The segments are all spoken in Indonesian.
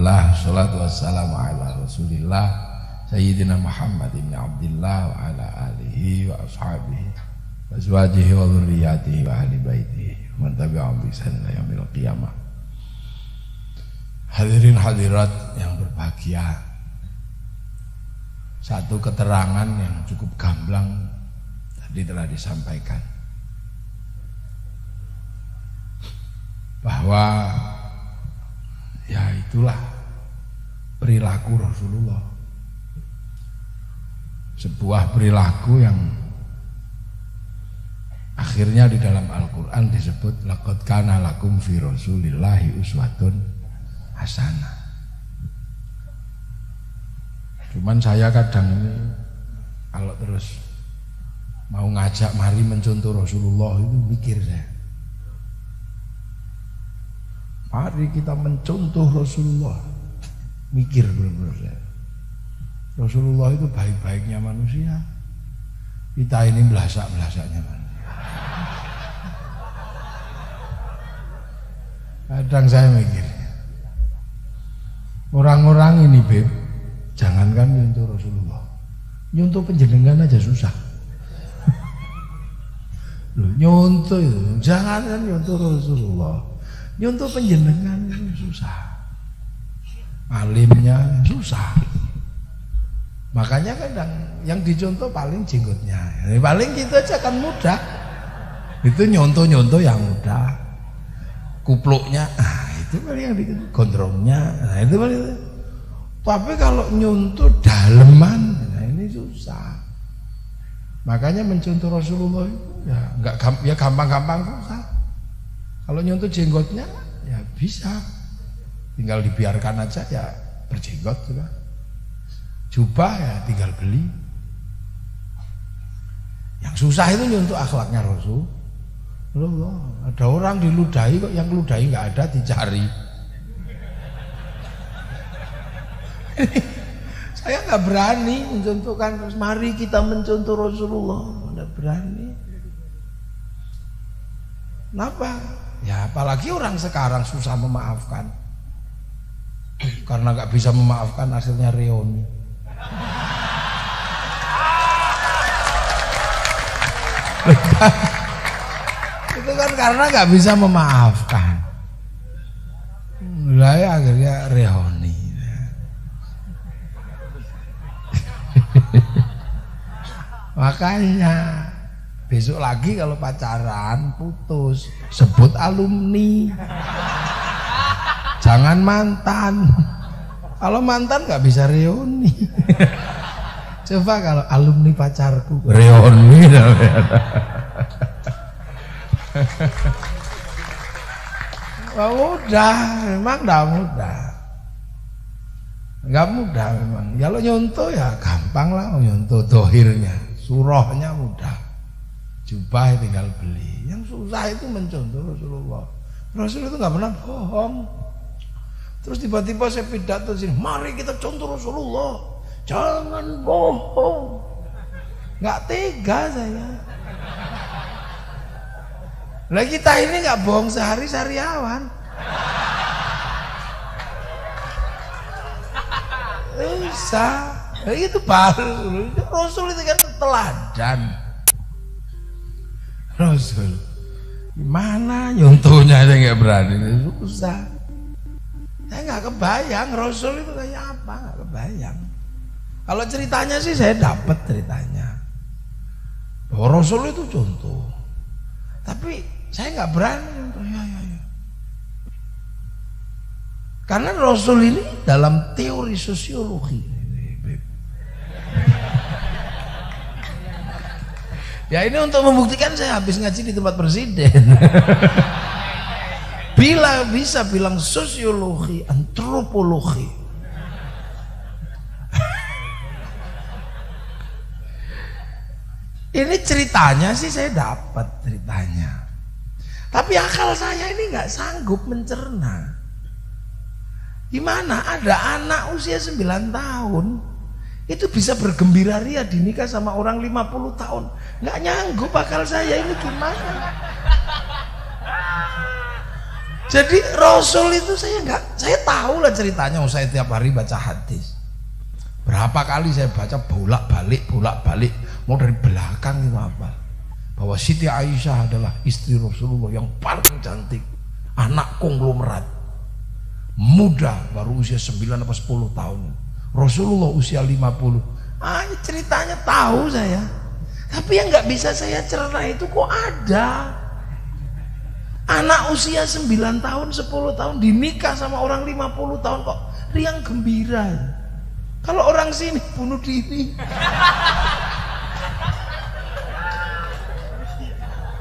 Alhamdulillah, salatu wassalamu ala Rasulillah Sayyidina Muhammad ibn Abdillah wa ala alihi wa ashabihi wa azwajihi wa dzurriyyatihi wa ahli baitihi man tabi'ahum bi ihsan ila yaumil qiyamah. Hadirin hadirat yang berbahagia, satu keterangan yang cukup gamblang tadi telah disampaikan bahwa ya itulah perilaku Rasulullah, sebuah perilaku yang akhirnya di dalam Al-Quran disebut laqad kana lakum fi rasulillahi uswatun hasanah. Cuman saya kadang ini kalau terus mau ngajak mari mencontoh Rasulullah itu mikir saya, mari kita mencontoh Rasulullah. Mikir benar-benar saya. Rasulullah itu baik-baiknya manusia, kita ini belasak-belasaknya manusia. Kadang saya mikir, orang-orang ini Beb, jangankan nyontoh Rasulullah, nyontoh penjenengan aja susah. Loh, nyontoh itu, jangankan nyontoh Rasulullah, nyontoh penjenengan itu susah, alimnya susah. Makanya kadang yang dicontoh paling jenggotnya, paling gitu aja kan mudah. Itu nyontoh yang mudah, kupluknya, itu paling yang gondrongnya, itu paling. Tapi kalau nyontoh daleman, ini susah. Makanya mencontoh Rasulullah itu ya gampang-gampang susah. Kalau nyontoh jenggotnya ya bisa, tinggal dibiarkan aja ya berjenggot juga. Jubah ya tinggal beli. Yang susah itu nyontoh akhlaknya Rasulullah. Ada orang diludahi kok, yang ludahi nggak ada dicari. Saya nggak berani mencontohkan, mari kita mencontoh Rasulullah, nggak berani. Kenapa? Ya apalagi orang sekarang susah memaafkan, karena nggak bisa memaafkan hasilnya reuni. Itu kan karena nggak bisa memaafkan, mulai akhirnya reuni. Makanya besok lagi kalau pacaran putus sebut alumni, jangan mantan. Kalau mantan nggak bisa reuni. Coba kalau alumni pacarku reuni. Wah, mudah, memang nggak mudah. Nggak mudah memang. Kalau nyontoh ya gampang lah, nyontoh dohirnya, surahnya mudah. Jubah tinggal beli. Yang susah itu mencontoh Rasulullah. Rasul itu nggak pernah bohong. Terus tiba-tiba saya pidato sini, mari kita contoh Rasulullah, jangan bohong. Nggak tega saya. Lah kita ini nggak bohong sehari-sariawan. Bisa, itu baru. Rasul itu kan teladan. Rasul, gimana nyontohnya aja nggak berani, susah. Saya nggak kebayang Rasul itu kayak apa, nggak kebayang. Kalau ceritanya sih saya dapat ceritanya bahwa Rasul itu contoh, tapi saya nggak berani contoh. Ya. Karena Rasul ini dalam teori sosiologi, ya ini untuk membuktikan saya habis ngaji di tempat presiden. Bila bisa bilang sosiologi, antropologi. Ini ceritanya sih saya dapat ceritanya. Tapi akal saya ini nggak sanggup mencerna. Gimana ada anak usia 9 tahun itu bisa bergembira ria dinikah sama orang 50 tahun. Nggak nyanggup akal saya ini gimana. Jadi Rasul itu saya tahu lah ceritanya. Saya tiap hari baca hadis. Berapa kali saya baca bolak balik, mau dari belakang itu apa? Bahwa Siti Aisyah adalah istri Rasulullah yang paling cantik, anak konglomerat, muda, baru usia 9 atau 10 tahun. Rasulullah usia 50. Ceritanya tahu saya. Tapi yang nggak bisa saya cerna itu kok ada anak usia 9 tahun, 10 tahun dinikah sama orang 50 tahun kok riang gembira. Kalau orang sini bunuh diri.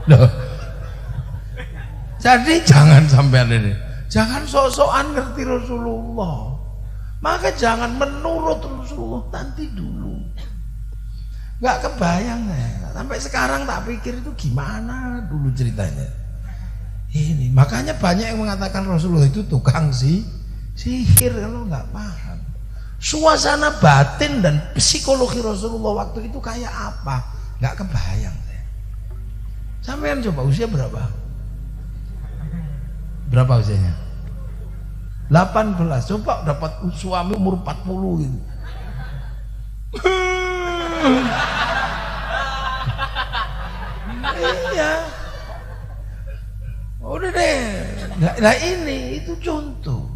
Loh. Jadi jangan sampai ini. Jangan sok-sokan ngerti Rasulullah. Maka jangan menurut Rasulullah, nanti dulu. Gak kebayang ya. Sampai sekarang tak pikir itu gimana dulu ceritanya. Ini makanya banyak yang mengatakan Rasulullah itu tukang sihir kalau nggak paham. Suasana batin dan psikologi Rasulullah waktu itu kayak apa? Nggak kebayang saya. Sampean coba usia berapa? Berapa usianya? 18. Coba dapat suami umur 40 gitu. Iya. Udah deh. Nah ini itu contoh.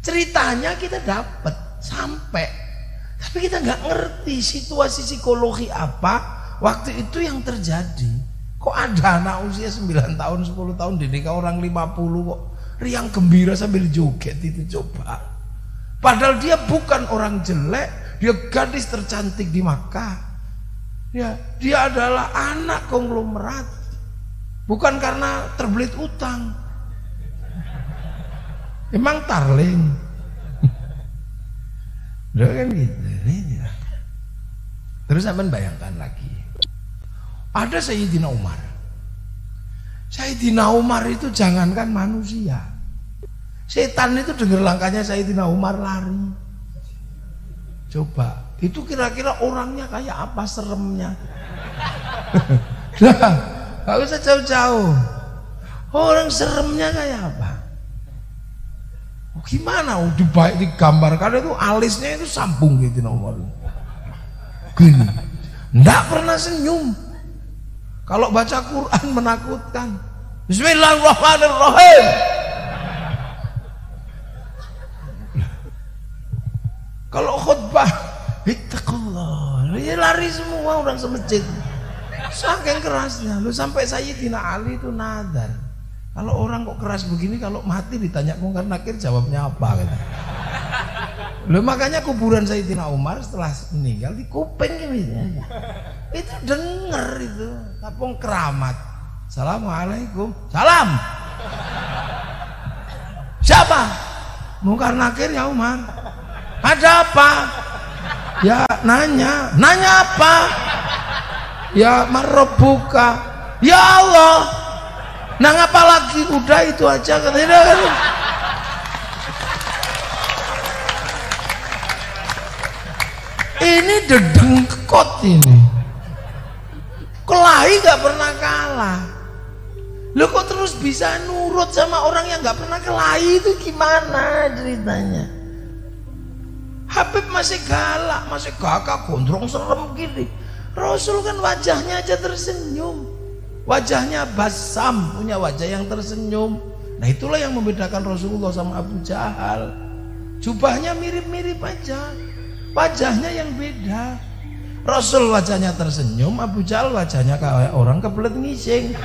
Ceritanya kita dapat sampai, tapi kita nggak ngerti situasi psikologi apa waktu itu yang terjadi. Kok ada anak usia 9 tahun 10 tahun dinikah orang 50 kok riang gembira sambil joget itu, coba. Padahal dia bukan orang jelek, dia gadis tercantik di Makkah. Ya, dia adalah anak konglomerat. Bukan karena terbelit utang. Emang tarling. Udah kan gitu. Terus sampean bayangkan lagi. Ada Sayyidina Umar. Sayyidina Umar itu jangankan manusia. Setan itu dengar langkahnya Sayyidina Umar lari. Coba, itu kira-kira orangnya kayak apa seremnya? Nah, gak usah jauh-jauh. Orang seremnya kayak apa? Gimana? Digambarkan itu alisnya itu sambung gitu nomor. Gini, nggak pernah senyum. Kalau baca Quran menakutkan. Bismillahirrahmanirrahim. Kalau khutbah, ittaqullah, lari semua orang semasjid. Saking kerasnya, lu sampai Sayyidina Ali itu nadar. Kalau orang kok keras begini, kalau mati ditanya Mungkar Nakir jawabnya apa gitu. Loh, makanya kuburan Sayyidina Umar setelah meninggal di kuping gitu. Itu denger itu, tapung keramat. Assalamualaikum. Salam. Siapa? Mungkar Nakir ya Umar. Ada apa? Ya nanya. Nanya apa? Ya marrobuka. Ya Allah. Nah ngapa lagi? Udah itu aja katanya kan. Ini dedengkot ini. Kelahi gak pernah kalah. Lo kok terus bisa nurut sama orang yang gak pernah kelahi, itu gimana ceritanya? Habib masih galak, masih gagah, gondrong serem gini. Rasul kan wajahnya aja tersenyum. Wajahnya basam, punya wajah yang tersenyum. Nah itulah yang membedakan Rasulullah sama Abu Jahal. Jubahnya mirip-mirip aja, wajahnya yang beda. Rasul wajahnya tersenyum, Abu Jahal wajahnya kayak orang kebelet ngising.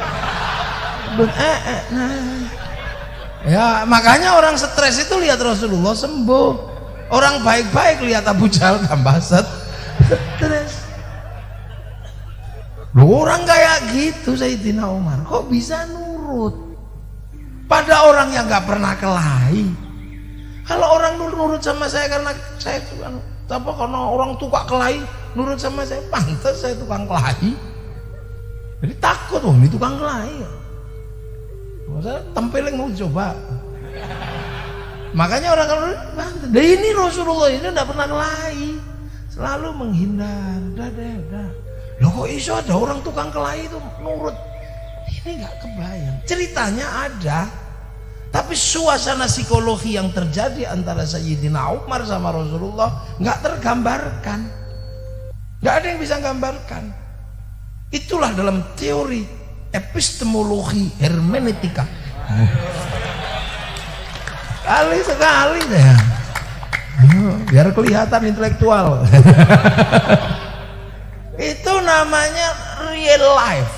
Nah. Ya makanya orang stres itu lihat Rasulullah sembuh. Orang baik-baik lihat Abu Jahal tambah stres. Loh, orang kayak gitu Sayyidina Umar kok bisa nurut pada orang yang gak pernah kelahi. Kalau orang nurut sama saya karena saya tukang apa, karena orang tukang kelahi nurut sama saya, pantas saya tukang kelahi. Jadi takut, oh ini tukang kelahi. Saya tempeleng mau coba. Makanya orang kalau nah ini Rasulullah ini tidak pernah kelahi, selalu menghindar. Udah. Loh kok iso ada orang tukang kelahi itu nurut? Ini nggak kebayang. Ceritanya ada, Tapi suasana psikologi yang terjadi antara Sayyidina Umar sama Rasulullah nggak tergambarkan. Nggak ada yang bisa gambarkan. Itulah dalam teori epistemologi hermeneutika. Kali sekali ya. Biar kelihatan intelektual. Itu namanya real life.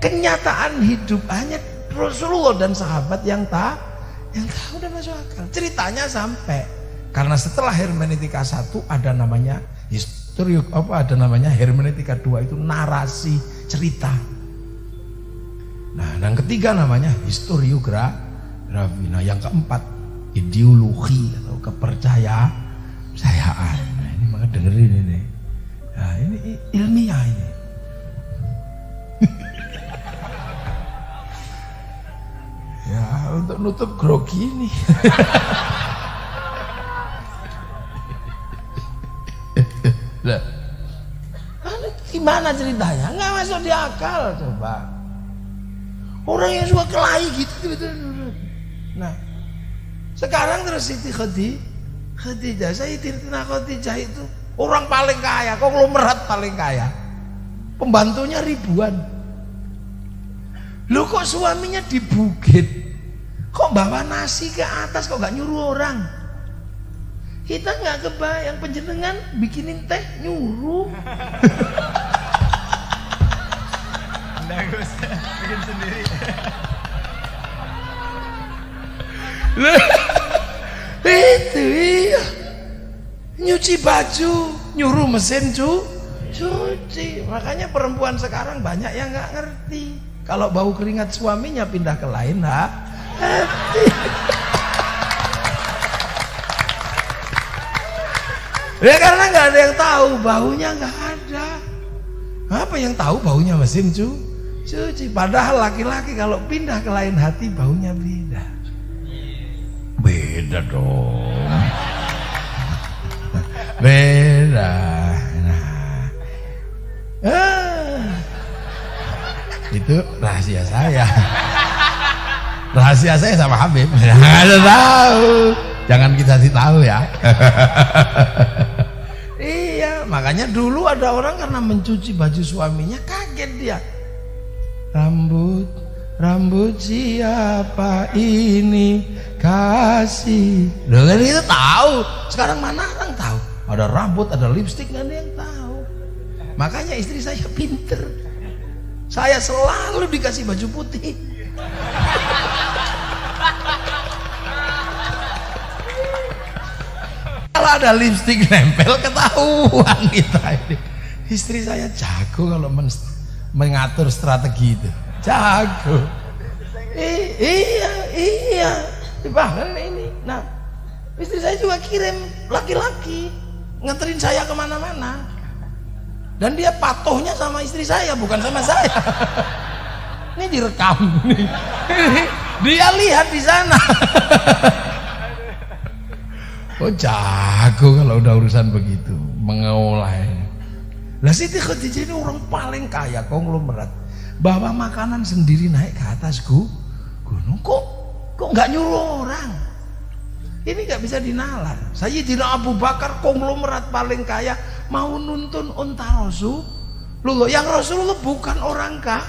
Kenyataan hidup hanya Rasulullah dan sahabat yang tahu udah masuk akal. Ceritanya sampai karena setelah hermeneutika 1 ada namanya ada namanya hermeneutika 2 itu narasi cerita. Nah, yang ketiga namanya historiografi. Nah, yang keempat ideologi atau kepercayaan. Nah, ini maka dengerin ini. Nah, ini ilmiah ini. Ya, untuk nutup grogi ini. Nah, gimana ceritanya? Nggak masuk di akal coba. Orang yang suka kelahi gitu. Nah, sekarang terus Siti Khadijah, Sayyidatina Khadijah itu orang paling kaya, konglomerat paling kaya. Pembantunya ribuan. Loh kok suaminya di bukit? Kok bawa nasi ke atas, kok gak nyuruh orang? Kita gak kebayang penjenengan bikinin teh nyuruh. Bagus, bikin sendiri. Itu iya. Nyuci baju, nyuruh mesin cuci. Makanya perempuan sekarang banyak yang gak ngerti. Kalau bau keringat suaminya pindah ke lain hati. Ya karena nggak ada yang tahu, baunya nggak ada. Apa yang tahu baunya mesin cuci. Padahal laki-laki kalau pindah ke lain hati baunya beda. Beda dong. Beda. Itu rahasia saya. Rahasia saya sama Habib. Nggak ada tahu. Jangan kita kasih tahu ya. Iya, makanya dulu ada orang karena mencuci baju suaminya kaget dia. Rambut siapa ini kasih. Loh kan itu tahu. Sekarang mana orang tahu? Ada rambut, ada lipstik, nggak ada yang tahu. Makanya istri saya pinter. Saya selalu dikasih baju putih. Kalau ada lipstik nempel ketahuan kita ini. Istri saya jago kalau mengatur strategi itu. Jago. Iya. Bahkan ini. Nah, istri saya juga kirim laki-laki nganterin saya kemana-mana. Dan dia patuhnya sama istri saya, bukan sama saya. Ini direkam nih. Dia lihat di sana. Oh jago kalau udah urusan begitu, mengolah. Lah Siti Khadijah ini orang paling kaya, konglomerat. Bawa makanan sendiri naik ke atas gunung. Kok nggak nyuruh orang? Ini nggak bisa dinalar. Sayyidina Abu Bakar konglomerat paling kaya mau nuntun unta Rasulullah. Yang Rasulullah bukan orang kaya.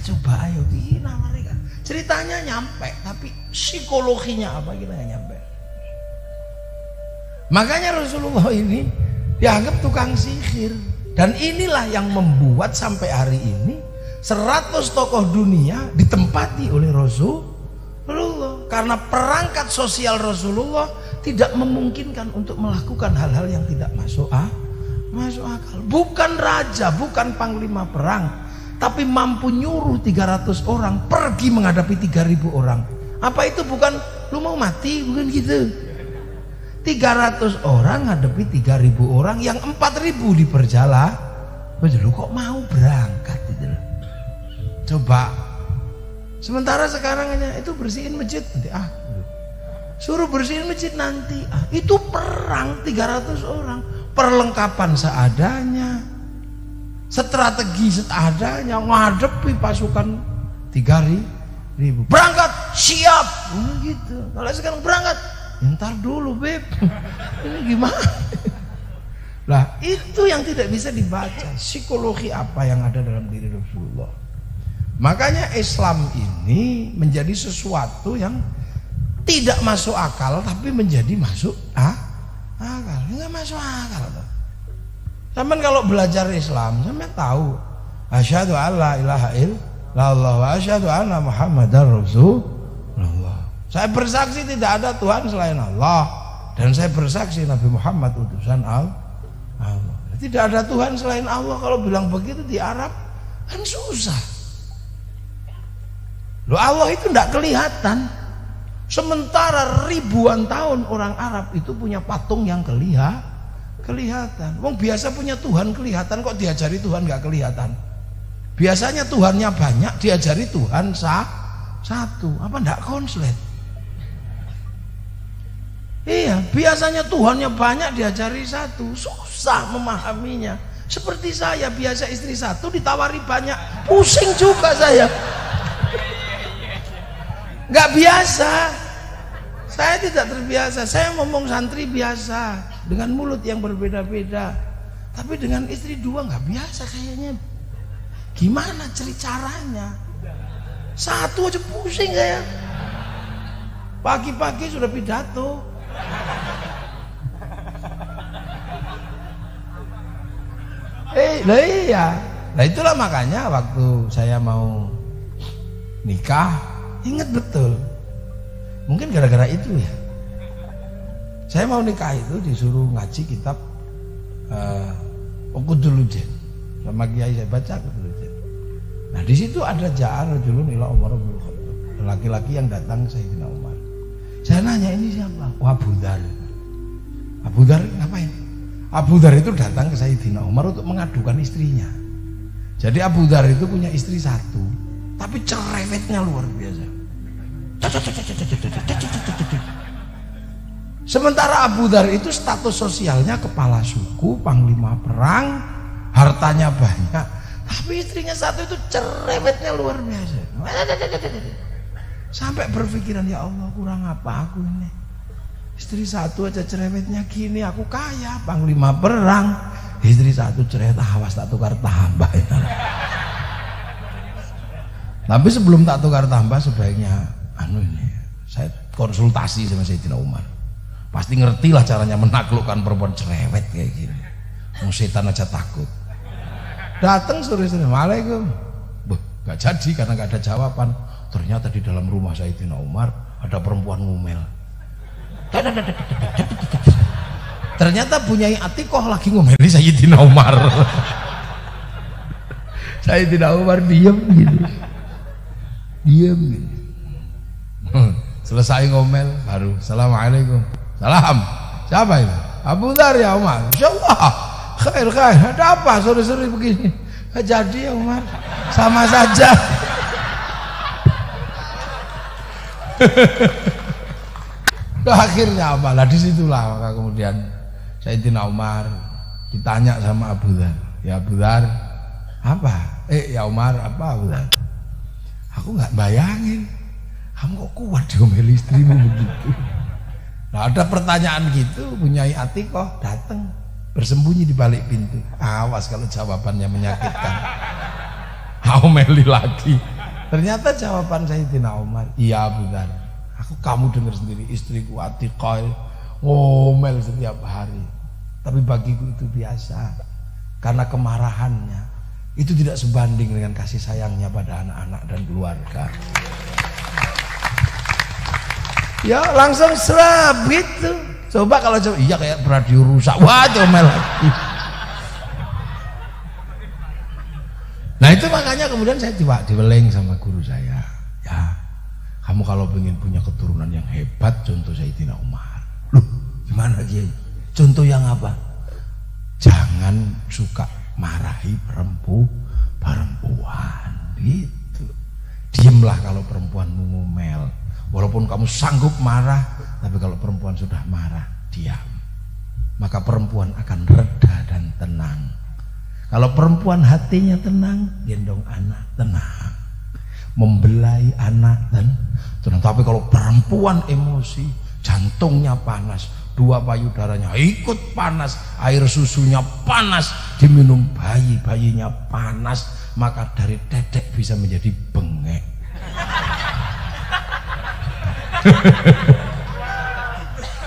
Coba ayo gimana mereka? Ceritanya nyampe, tapi psikologinya apa kita nggak nyampe. Makanya Rasulullah ini dianggap tukang sihir. Dan inilah yang membuat sampai hari ini 100 tokoh dunia ditempati oleh Rasulullah. Karena perangkat sosial Rasulullah tidak memungkinkan untuk melakukan hal-hal yang tidak masuk akal. Bukan raja, bukan panglima perang, tapi mampu nyuruh 300 orang pergi menghadapi 3.000 orang. Apa itu bukan lu mau mati? Bukan gitu. 300 orang ngadepi 3.000 orang yang 4.000 di perjalanan. Lu kok mau berangkat gitu. Coba. Sementara sekarang hanya itu bersihin masjid nanti suruh bersihin masjid nanti itu perang 300 orang, perlengkapan seadanya, strategi seadanya, ngadepi pasukan 3.000 ribu. Berangkat, siap. Gitu. Kalau sekarang berangkat, ntar dulu beb. Ini gimana? Lah itu yang tidak bisa dibaca. Psikologi apa yang ada dalam diri Rasulullah. Makanya Islam ini menjadi sesuatu yang tidak masuk akal, tapi menjadi masuk akal. Enggak masuk akal. Sampeyan kalau belajar Islam, sampeyan tahu asyhadu alla ilaha illallah wa asyhadu anna muhammadar rasulullah. Saya bersaksi tidak ada Tuhan selain Allah, dan saya bersaksi Nabi Muhammad utusan Allah. Tidak ada Tuhan selain Allah. Kalau bilang begitu di Arab kan susah. Loh, Allah itu tidak kelihatan. Sementara ribuan tahun orang Arab itu punya patung yang kelihatan. Wong biasa punya Tuhan kelihatan, kok diajari Tuhan nggak kelihatan? Biasanya Tuhannya banyak, diajari Tuhan satu. Apa ndak konslet? Iya, biasanya Tuhannya banyak, diajari satu. Susah memahaminya. Seperti saya, biasa istri satu ditawari banyak, pusing juga saya. Nggak biasa. Saya tidak terbiasa. Saya ngomong santri biasa, dengan mulut yang berbeda-beda. Tapi dengan istri dua nggak biasa kayaknya. Gimana caranya? Satu aja pusing saya. Pagi-pagi sudah pidato. Iya. Nah itulah makanya waktu saya mau nikah, ingat betul. Mungkin gara-gara itu ya. Saya mau nikah itu disuruh ngaji kitab Uqudulujen sama kiai saya baca Uqudulujen. Nah di situ ada ja'ar rajulun ila Umar bin Khattab, laki-laki yang datang ke Sayyidina Umar. Saya nanya, ini siapa? Oh, Abu Dhar. Abu Dhar ngapain? Abu Dhar itu datang ke Sayyidina Umar untuk mengadukan istrinya. Jadi Abu Dhar itu punya istri satu, tapi cerewetnya luar biasa. Sementara Abu Dhar itu status sosialnya kepala suku, panglima perang, hartanya banyak, tapi istrinya satu itu cerewetnya luar biasa. Sampai berpikiran, ya Allah, kurang apa aku ini? Istri satu aja cerewetnya gini, aku kaya, panglima perang, istri satu cerewet, awas tak tukar tambah ya. Tapi sebelum tak tukar tambah, sebaiknya saya konsultasi sama Sayyidina Umar. Pasti ngerti lah caranya menaklukkan perempuan cerewet kayak gini. Mau setan aja takut. Datang sore-sore, Waalaikum. Gak jadi karena gak ada jawaban. Ternyata di dalam rumah Sayyidina Umar ada perempuan ngomel. Ternyata Bunyai Atikoh lagi ngomeli Sayyidina Umar. Sayyidina Umar diam gitu. Selesai ngomel baru Assalamualaikum. Salam. Siapa itu? Abu Dhar ya Umar. Insyaallah khair. Ada apa sore-sore begini? Jadi ya Umar, sama saja. Akhirnya apalah, disitulah maka kemudian Sayyidina Umar ditanya sama Abu Dhar, ya Abu Dhar apa? Ya Umar apa Abu Dhar? Aku nggak bayangin kamu kok kuat diomeli istrimu begitu. Nah ada pertanyaan gitu, Bunyai Atikoh datang bersembunyi di balik pintu. Awas kalau jawabannya menyakitkan. Omeli lagi. Ternyata jawaban Sayyidina Umar, iya Abu Dhar, kamu dengar sendiri, istriku Atikoh ngomel setiap hari. Tapi bagiku itu biasa, karena kemarahannya itu tidak sebanding dengan kasih sayangnya pada anak-anak dan keluarga. Ya langsung serap gitu. Coba kalau iya kayak radio rusak, wah comel lagi. Nah itu makanya kemudian saya diweling sama guru saya, ya kamu kalau ingin punya keturunan yang hebat, contoh Sayyidina Umar. Loh gimana Kiai? Contoh yang apa? Jangan suka marahi perempuan gitu. Diemlah kalau perempuan ngomel. Walaupun kamu sanggup marah, tapi kalau perempuan sudah marah, diam. Maka perempuan akan reda dan tenang. Kalau perempuan hatinya tenang, gendong anak tenang. membelai anak dan tapi kalau perempuan emosi, jantungnya panas, dua payudaranya ikut panas, air susunya panas, diminum bayinya panas, maka dari dedek bisa menjadi bengek.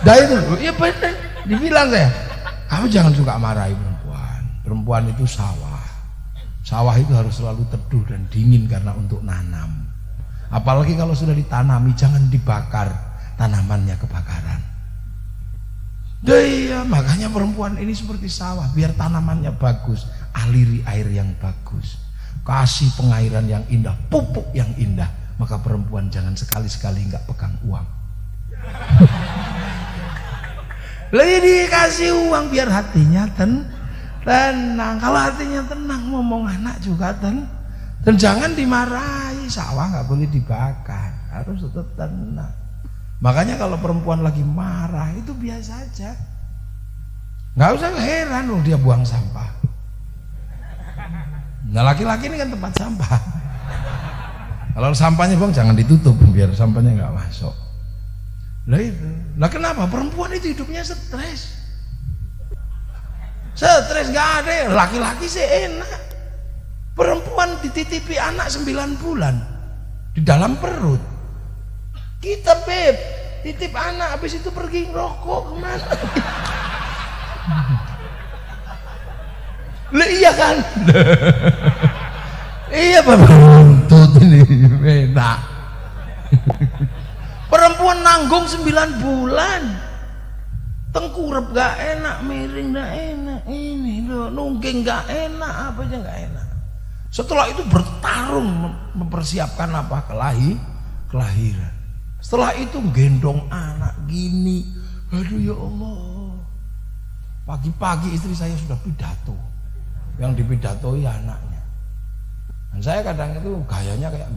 Nah itu, ya benar, dibilang saya, kamu jangan suka marahi perempuan. Perempuan itu sawah. Sawah itu harus selalu teduh dan dingin karena untuk nanam. Apalagi kalau sudah ditanami, jangan dibakar, tanamannya kebakaran. Iya, makanya perempuan ini seperti sawah, biar tanamannya bagus, aliri air yang bagus, kasih pengairan yang indah, pupuk yang indah. Maka perempuan jangan sekali-sekali nggak pegang uang. Lebih dikasih uang biar hatinya tenang. Kalau hatinya tenang, ngomong anak juga dan jangan dimarahi. Sawah nggak boleh dibakar, harus tetap tenang. Makanya kalau perempuan lagi marah itu biasa aja, nggak usah heran loh dia buang sampah. Nah laki-laki ini kan tempat sampah. Kalau sampahnya buang jangan ditutup biar sampahnya nggak masuk. Lah itu. Lah kenapa perempuan itu hidupnya stres? Stres nggak ada. Laki-laki sih enak. Perempuan dititipi anak 9 bulan di dalam perut. Kita beb titip anak habis itu pergi ngerokok kemana? Lah iya kan? Iya Pak Buntut ini enak. Perempuan nanggung 9 bulan, tengkurap gak enak, miring gak enak, ini loh, nungging gak enak, apa aja gak enak. Setelah itu bertarung mempersiapkan apa? Kelahiran. Setelah itu gendong anak gini, aduh ya Allah. Pagi-pagi istri saya sudah pidato, yang dipidatoi anaknya. Dan saya kadang itu gayanya kayak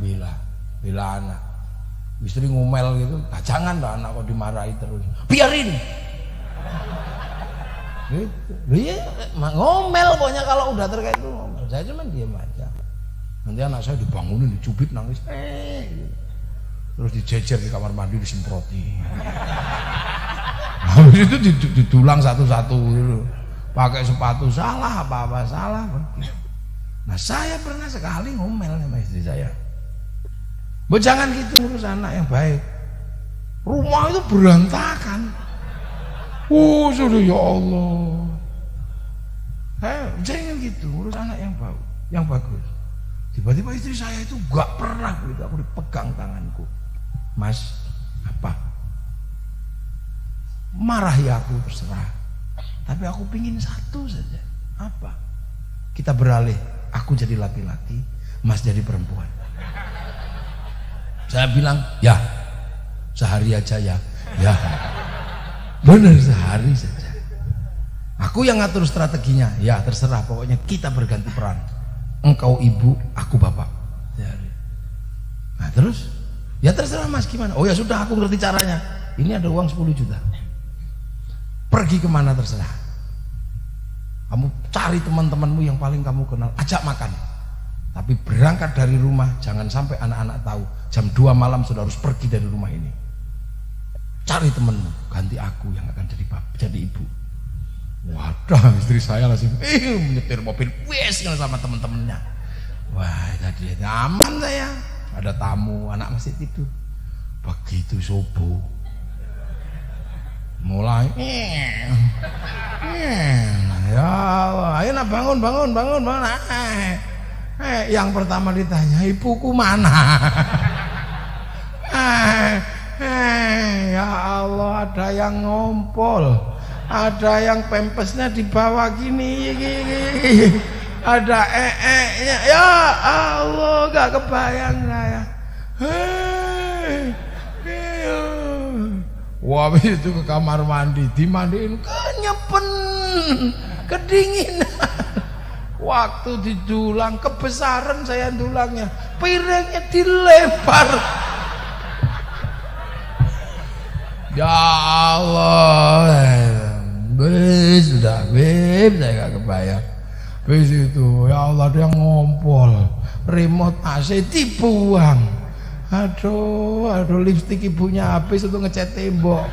bela anak. Istri ngomel gitu, jangan lah anak kok dimarahi terus. Biarin. Gitu. Iya, ngomel pokoknya kalau udah terkait itu ngomel. Saya cuma diam aja. Nanti anak saya dibangunin, dicubit nangis. Gitu. Terus dijejer di kamar mandi disemproti. Habis itu ditulang satu-satu gitu. Pakai sepatu salah apa-apa salah. Nah saya pernah sekali ngomel sama istri saya. Bu jangan gitu ngurus anak yang baik. Rumah itu berantakan. Sudah ya Allah. Jangan gitu ngurus anak yang bagus. Tiba-tiba istri saya itu gak pernah begitu aku dipegang tanganku. Mas, apa? Marahi aku terserah. Tapi aku pingin satu saja. Apa? Kita beralih. Aku jadi laki-laki, Mas jadi perempuan. Saya bilang, ya, sehari aja ya. Ya, benar sehari saja. Aku yang ngatur strateginya. Ya terserah, pokoknya kita berganti peran. Engkau ibu, aku bapak. Nah terus, ya terserah Mas gimana. Oh ya sudah, aku ngerti caranya. Ini ada uang 10 juta. Pergi kemana terserah. Kamu cari teman-temanmu yang paling kamu kenal, ajak makan. Tapi berangkat dari rumah, jangan sampai anak-anak tahu. Jam 2 malam sudah harus pergi dari rumah ini. Cari temenmu, ganti aku yang akan jadi ibu. Wadah, istri saya langsung menyetir mobil wes sama temen-temennya. Wah, tadi aman saya. Ada tamu, anak masih tidur. Begitu subuh, mulai ya Allah, ayo nak bangun. Yang pertama ditanya, ibuku mana? Ya Allah, ada yang ngompol, ada yang pempesnya di bawah gini. Ada nya, ya Allah, gak kebayang saya. Wah, itu ke kamar mandi, dimandiin kenyepen, kedinginan. Waktu didulang kebesaran saya dulangnya, piringnya dilempar. Ya Allah, sudah, saya gak kebayang. Bis itu, ya Allah, dia ngompol, remote AC dibuang. Aduh, lipstik ibunya habis untuk ngecat tembok.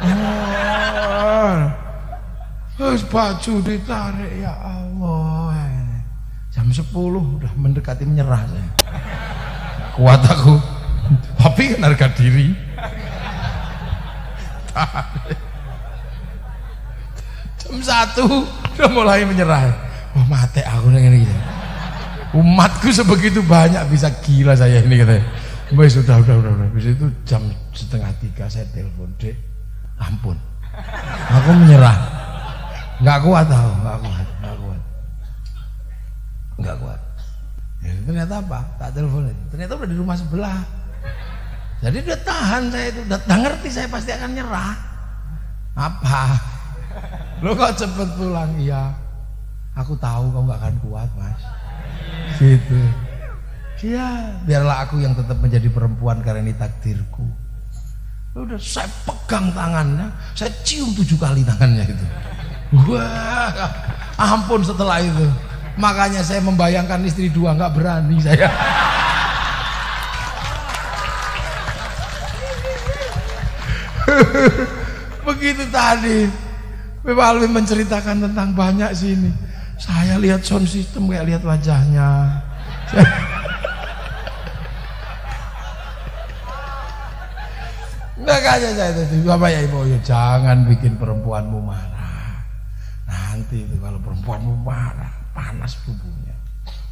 Terus baju ditarik, ya Allah. Jam 10 udah mendekati menyerah saya. Kuat aku. Tapi kan harga diri. Jam 1 udah mulai menyerah. Wah, mati aku ini gitu. Umatku sebegitu banyak, bisa gila saya ini katanya. Wes sudah. Habis itu jam 2:30 saya telepon, Dek, ampun, aku menyerah, nggak kuat. Ya, ternyata apa? Tak telepon itu. Ternyata udah di rumah sebelah. Jadi dia tahan saya itu, udah ngerti saya pasti akan nyerah. Apa? Lo kok cepet pulang? Iya. Aku tahu kamu gak akan kuat, Mas. Gitu. Ya, biarlah aku yang tetap menjadi perempuan karena ini takdirku. Udah saya pegang tangannya, saya cium 7 kali tangannya itu. Wah, ampun setelah itu. Makanya saya membayangkan istri 2 nggak berani saya. Begitu tadi Bapak Alwi menceritakan tentang banyak sini. Saya lihat sound system kayak lihat wajahnya. Makanya saya tadi, Bapak ya Ibu, ya jangan bikin perempuanmu marah. Nanti itu kalau perempuanmu marah, panas tubuhnya,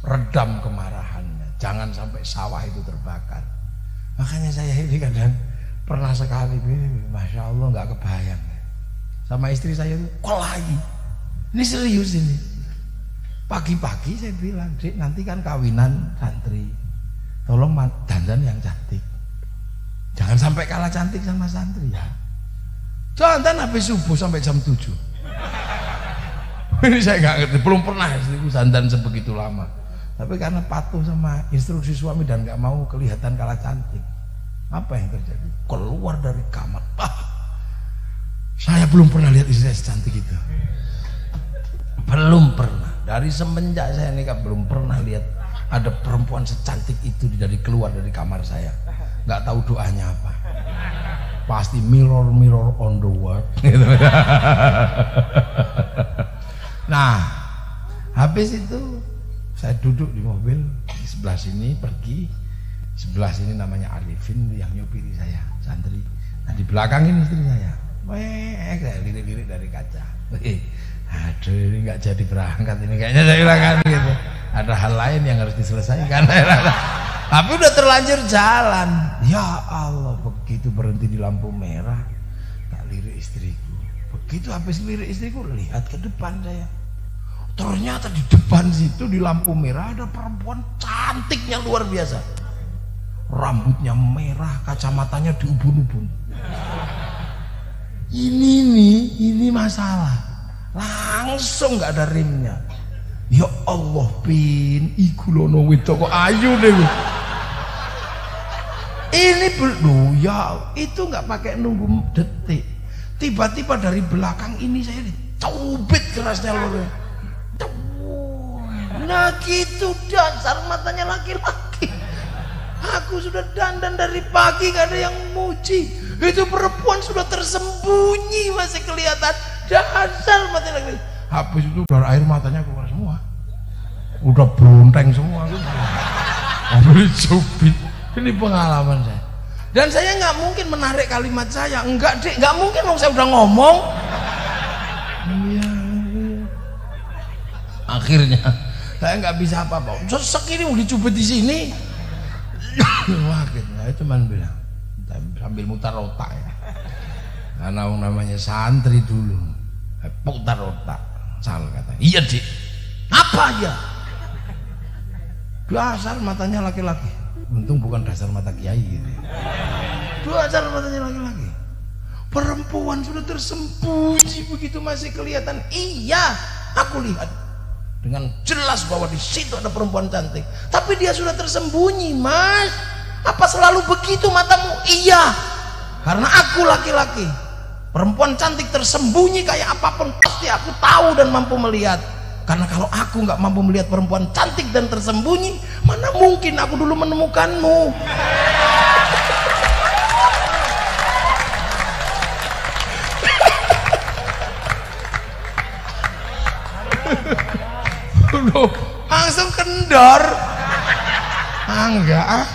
redam kemarahannya. Jangan sampai sawah itu terbakar. Makanya saya ini kadang pernah sekali, Masya Allah nggak kebayang. Sama istri saya itu kelahi. Ini serius ini. Pagi-pagi saya bilang, Dek, nanti kan kawinan santri, tolong dandan yang cantik. Jangan sampai kalah cantik sama santri ya. Dandan habis subuh sampai jam 7. Ini saya nggak ngerti, belum pernah istriku dandan sebegitu lama. Tapi karena patuh sama instruksi suami dan nggak mau kelihatan kalah cantik, apa yang terjadi? Keluar dari kamar. Saya belum pernah lihat istri saya secantik itu. Belum pernah. Dari semenjak saya nikah belum pernah lihat ada perempuan secantik itu dari keluar dari kamar saya. Nggak tahu doanya apa. Pasti mirror on the wall. Nah, habis itu saya duduk di mobil di sebelah sini pergi, sebelah sini namanya Arifin yang nyupiri saya, santri. Nah di belakang ini istri saya. Saya lirik-lirik dari kaca. Aduh, ini nggak jadi berangkat ini kayaknya, saya bilang kan gitu. Ada hal lain yang harus diselesaikan. Tapi udah terlanjur jalan. Ya Allah, begitu berhenti di lampu merah, tak lirik istriku. Begitu habis lirik istriku, lihat ke depan saya. Ternyata di depan situ di lampu merah ada perempuan cantiknya luar biasa. Rambutnya merah, kacamatanya diubun-ubun. Ini masalah. Langsung nggak ada rimnya. Ya Allah, Pin, iku lono wedok kok ayu deh. Ini belum ya, itu nggak pakai nunggu detik. Tiba-tiba dari belakang ini saya dicubit kerasnya loh. Nah gitu dasar matanya laki-laki. Aku sudah dandan dari pagi gak ada yang muji. Itu perempuan sudah tersembunyi masih kelihatan dasar matanya laki-laki. Habis itu dari air matanya keluar semua. Udah berunteng semua. Habis dicubit. Ini pengalaman saya. Dan saya nggak mungkin menarik kalimat saya. Enggak Dek, nggak mungkin dong, saya udah ngomong. Iya. Akhirnya saya nggak bisa apa-apa. Sesek ini mau dicubit di sini. Wah, saya cuma bilang sambil mutar otak ya. Karena namanya santri dulu, putar otak. Sal kata, iya Dik. Apa ya? Dasar matanya laki-laki. Untung bukan dasar mata kiai gitu. Dasar matanya laki-laki. Perempuan sudah tersembunyi begitu masih kelihatan. Iya, aku lihat dengan jelas bahwa di situ ada perempuan cantik. Tapi dia sudah tersembunyi, Mas. Apa selalu begitu matamu? Iya, karena aku laki-laki. Perempuan cantik tersembunyi kayak apapun pasti aku tahu dan mampu melihat. Karena kalau aku nggak mampu melihat perempuan cantik dan tersembunyi, mana mungkin aku dulu menemukanmu. Langsung kendor. Enggak.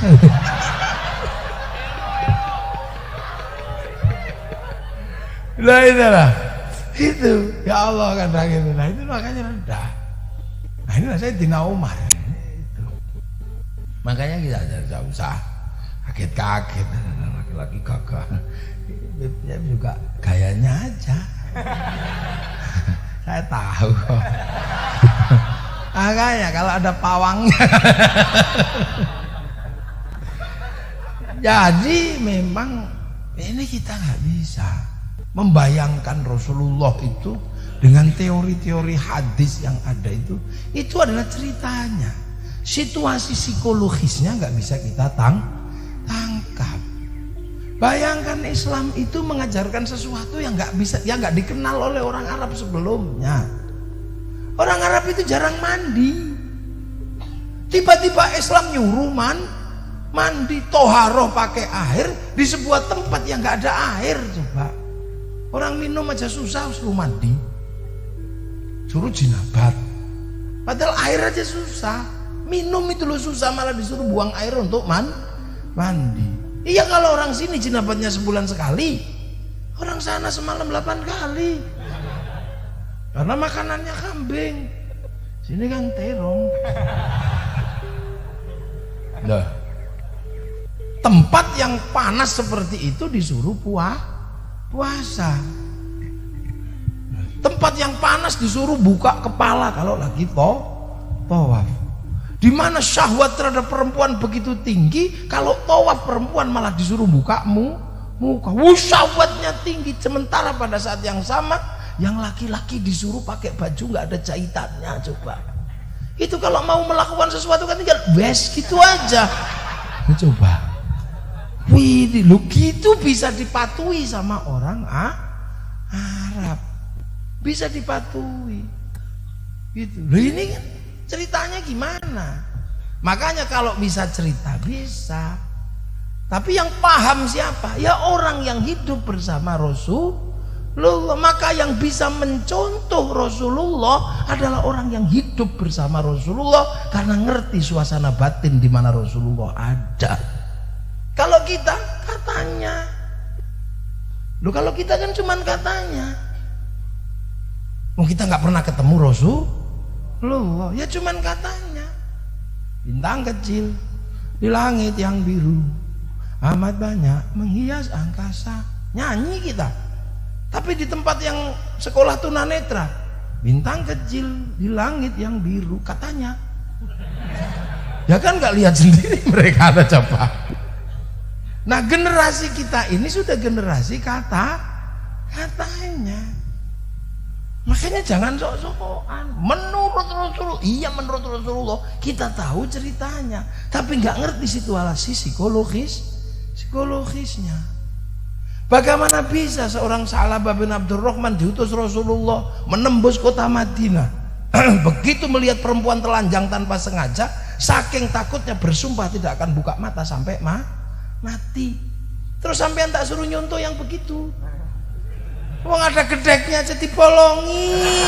Lah itulah. Itu ya Allah kadang itu. Nah itu makanya rendah. Nah inilah saya Dina Umar. Itu. Makanya kita tidak usah kaget-kaget. Laki-laki gagah. Dia juga gayanya aja. Saya tahu kok. Makanya kalau ada pawangnya. Jadi memang ini kita nggak bisa membayangkan Rasulullah itu dengan teori-teori hadis yang ada itu adalah ceritanya. Situasi psikologisnya nggak bisa kita tangkap. Bayangkan Islam itu mengajarkan sesuatu yang nggak bisa, yang nggak dikenal oleh orang Arab sebelumnya. Orang Arab itu jarang mandi. Tiba-tiba Islam nyuruh mandi toharoh pakai air di sebuah tempat yang nggak ada air. Coba orang minum aja susah, suruh mandi, suruh jinabat. Padahal air aja susah, minum itu lo susah, malah disuruh buang air untuk mandi. Iya kalau orang sini jinabatnya sebulan sekali, orang sana semalam 8 kali. Karena makanannya kambing, sini kan terong. Nah, tempat yang panas seperti itu disuruh puasa. Tempat yang panas disuruh buka kepala kalau lagi tawaf. Di mana syahwat terhadap perempuan begitu tinggi, kalau tawaf perempuan malah disuruh buka muka. Syahwatnya tinggi, sementara pada saat yang sama yang laki-laki disuruh pakai baju nggak ada jahitannya. Coba itu kalau mau melakukan sesuatu kan tinggal wes gitu aja. Coba wih lu gitu bisa dipatuhi sama orang Arab, bisa dipatuhi gitu. Loh ini kan ceritanya gimana? Makanya kalau bisa cerita bisa, tapi yang paham siapa? Ya orang yang hidup bersama Rasulullah. Maka yang bisa mencontoh Rasulullah adalah orang yang hidup bersama Rasulullah karena ngerti suasana batin di mana Rasulullah ada. Kalau kita katanya, kalau kita kan cuman katanya, kita nggak pernah ketemu Rasulullah, ya cuman katanya. Bintang kecil di langit yang biru amat banyak menghias angkasa, nyanyi kita. Tapi di tempat yang sekolah tunanetra, bintang kecil di langit yang biru katanya. Ya kan nggak lihat sendiri mereka ada coba. Nah generasi kita ini sudah generasi katanya. Makanya jangan sok-sokan. Menurut Rasulullah, iya menurut Rasulullah kita tahu ceritanya, tapi nggak ngerti situasi psikologisnya. Bagaimana bisa seorang Sa'labah bin Abdurrahman diutus Rasulullah menembus kota Madinah? Begitu melihat perempuan telanjang tanpa sengaja, saking takutnya bersumpah tidak akan buka mata sampai mati. Terus sampean tak suruh nyontoh yang begitu. Wong ada gedeknya aja dipolongi.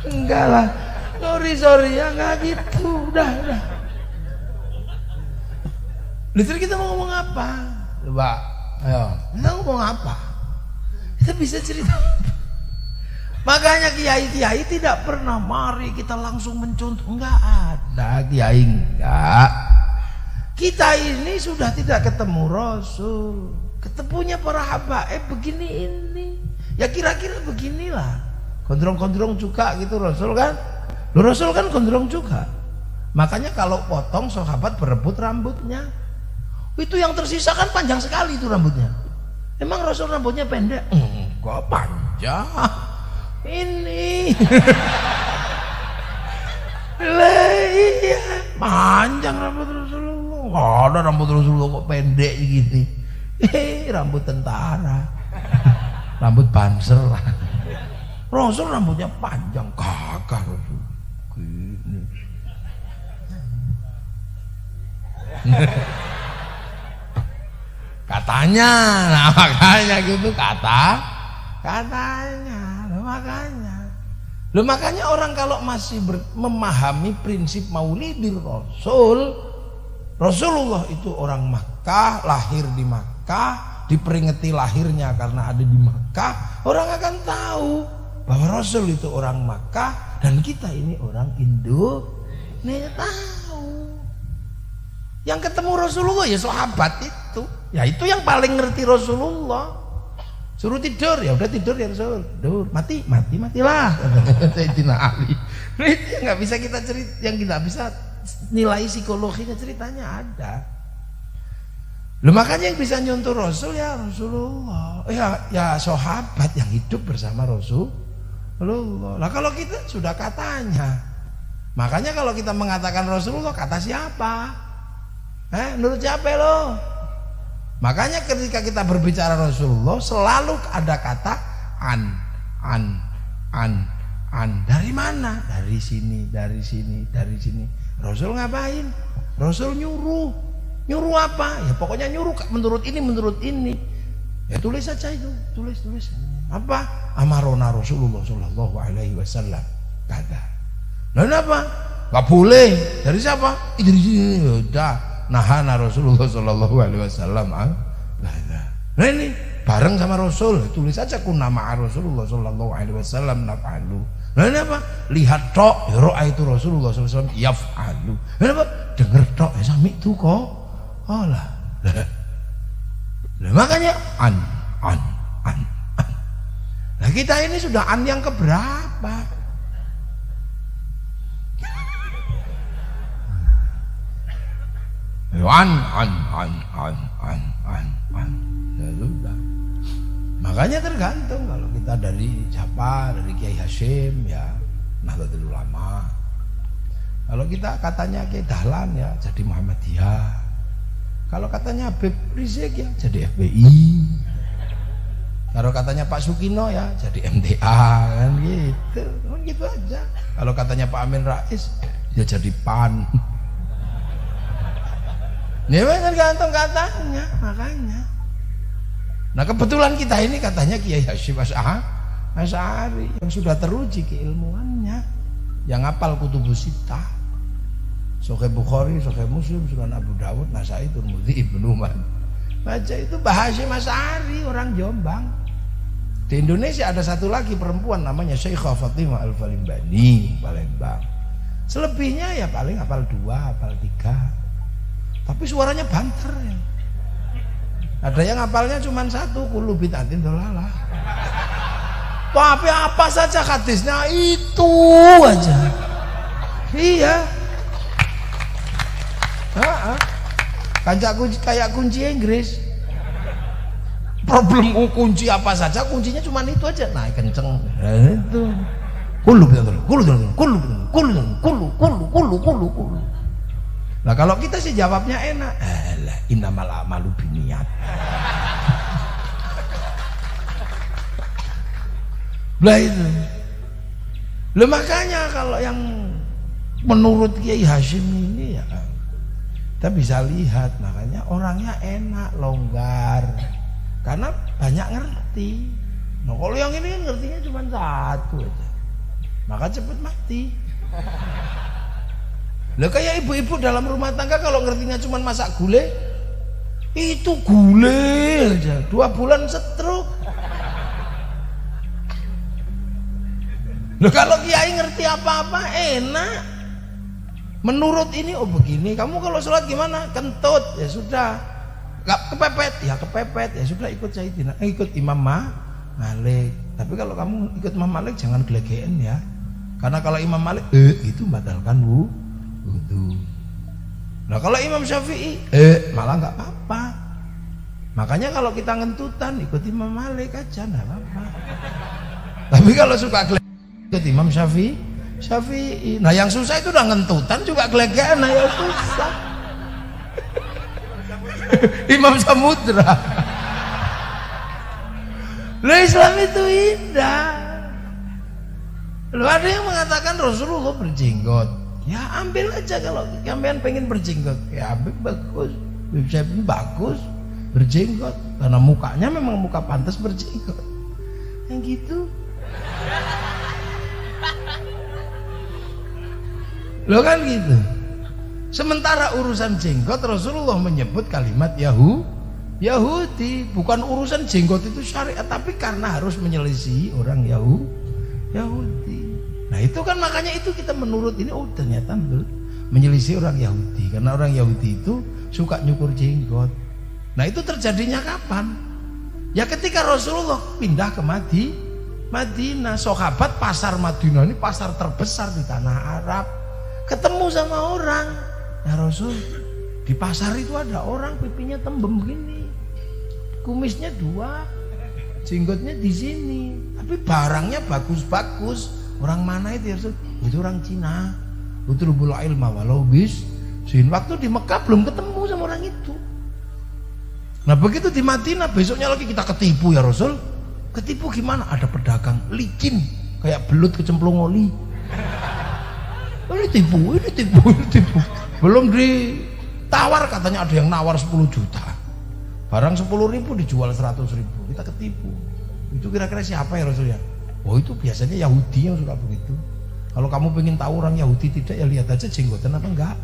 Enggak lah, sorry ya nggak gitu, udah. Lalu kita mau ngomong apa? Coba, ayo, kita ngomong apa? Kita bisa cerita. Makanya kiai-kiai tidak pernah mari kita langsung mencontoh, enggak ada kiai, enggak. Kita ini sudah tidak ketemu Rasul, ketemunya para habaib begini ini. Ya kira-kira beginilah. Gondrong-gondrong juga gitu Rasul kan? Rasul kan gondrong juga. Makanya kalau potong sahabat berebut rambutnya. Itu yang tersisa kan panjang sekali itu rambutnya. Emang Rasul rambutnya pendek? Enggak, panjang. Ini. Iya, panjang rambut Rasulullah. Enggak ada rambut Rasulullah kok pendek gini. Rambut tentara. rambut banser. Rasul rambutnya panjang, gagah Rasul. Gini. Katanya, nah makanya gitu katanya, makanya orang kalau masih memahami prinsip maulidir Rasulullah itu orang Makkah, lahir di Makkah, diperingati lahirnya karena ada di Makkah, orang akan tahu bahwa Rasul itu orang Makkah dan kita ini orang Indonesia. Tahu. Yang ketemu Rasulullah ya sahabat itu. Ya itu yang paling ngerti Rasulullah. Suruh tidur, ya udah tidur ya Rasul. Tidur, matilah. Sayyidina Ali. Itu yang nggak bisa kita cerita, yang kita bisa nilai psikologinya ceritanya ada. Loh makanya yang bisa nyontoh Rasul ya Rasulullah. Ya sahabat yang hidup bersama Rasulullah. Lah kalau kita sudah katanya. Makanya kalau kita mengatakan Rasulullah, kata siapa? Menurut siapa lo? Makanya ketika kita berbicara Rasulullah selalu ada kata an. Dari mana? Dari sini. Rasul ngapain? Rasul nyuruh. Nyuruh apa? Ya pokoknya nyuruh menurut ini. Ya tulis saja itu, tulis. Apa? Amarona Rasulullah sallallahu alaihi wasallam. Kata. Lalu apa? Gak boleh. Dari siapa? Dari sini. Udah. Nahana Rasulullah sallallahu alaihi wasallam. Nah ini bareng sama Rasul, tulis saja kunama Rasulullah sallallahu alaihi wasallam naf'alu. Nah ini apa? Lihat tok, roa itu Rasulullah sallallahu alaihi wasallam yaf'alu. Nah apa? Denger tok, sami itu kok. Oh lah. Makanya an. Nah kita ini sudah an yang keberapa? An. Ya sudah. Makanya tergantung kalau kita dari siapa, dari Kiai Hasyim ya Nahdlatul Ulama. Kalau kita katanya Kiai Dahlan ya jadi Muhammadiyah. Kalau katanya Habib Rizik ya jadi FPI. Kalau katanya Pak Sukino ya jadi MTA kan gitu aja. Kalau katanya Pak Amin Rais ya jadi PAN. Ini tergantung katanya, makanya. Nah kebetulan kita ini katanya Kiai Hasyim Asy'ari yang sudah teruji keilmuannya, yang hafal Kutubus Sittah, Sahih Bukhari, Sahih Muslim, Sunan Abu Dawud, Nasai, Tirmidzi, Ibnu Majah. Baca itu Hasyim Asy'ari orang Jombang. Di Indonesia ada satu lagi perempuan namanya Syekhah Fatimah Al-Falimbani, Palembang. Selebihnya ya paling hafal 2, hafal 3. Tapi suaranya banter ya. Ada yang hafalnya cuma 1, kullu bid'atin dhalalah. Tapi apa saja hadisnya itu aja. Iya. Kayak kunci Inggris. Problem kunci apa saja, kuncinya cuma itu aja. Nah, kenceng. Itu. Kullu bid'atin kullu. Nah kalau kita sih jawabnya enak, innamal a'malu binniyat. Lah itu. Lah makanya kalau yang menurut Kiai Hasyim ini ya kita bisa lihat, makanya orangnya enak, longgar, karena banyak ngerti. Nah kalau yang ini ngertinya cuma 1 aja, maka cepet mati. Lah kayak ibu-ibu dalam rumah tangga kalau ngertinya cuma masak gulai, itu gulai aja 2 bulan stroke. Loh kalau kiai ngerti apa-apa enak. Menurut ini oh begini, kamu kalau sholat gimana? Kentut ya sudah. Gak kepepet ya kepepet ya sudah, ikut Sayyidina, ikut Imam Malik. Tapi kalau kamu ikut Imam Malik jangan gelegean ya. Karena kalau Imam Malik itu batalkan wudu. Nah kalau Imam Syafi'i malah nggak apa-apa. Makanya kalau kita ngentutan ikut Imam Malik aja nggak apa-apa. Tapi kalau suka ikut Imam Syafi'i. Nah yang susah itu udah ngentutan juga gelegean, nah ya susah. Imam Samudra. Loh, Islam itu indah. Loh, ada yang mengatakan Rasulullah berjenggot. Ya ambil aja kalau kalian pengen berjenggot. Ya ambil, bagus. Saya pun bagus berjenggot karena mukanya memang muka pantas berjenggot. Yang gitu. Loh kan gitu. Sementara urusan jenggot Rasulullah menyebut kalimat Yahudi. Bukan urusan jenggot itu syariat, tapi karena harus menyelisihi orang Yahudi. Nah itu kan makanya itu kita menurut ini, oh ternyata menyelisih orang Yahudi, karena orang Yahudi itu suka nyukur jenggot. Nah itu terjadinya kapan? Ya ketika Rasulullah pindah ke Madinah. Sahabat pasar Madinah ini pasar terbesar di tanah Arab. Ketemu sama orang, ya Rasul, di pasar itu ada orang pipinya tembem begini, kumisnya 2, jenggotnya di sini, tapi barangnya bagus-bagus. Orang mana itu ya Rasul? Itu orang Cina. Utlubul ilma walau bis. Waktu di Mekah belum ketemu sama orang itu. Nah begitu di Madinah, besoknya lagi kita ketipu ya Rasul. Ketipu gimana? Ada pedagang licin kayak belut kecemplung oli. Ini tipu. Belum ditawar, katanya ada yang nawar 10 juta. Barang 10.000 dijual 100.000. Kita ketipu. Itu kira-kira siapa ya Rasul ya? Oh itu biasanya Yahudi yang suka begitu. Kalau kamu pengen tahu orang Yahudi tidak, ya lihat aja jenggotan apa enggak.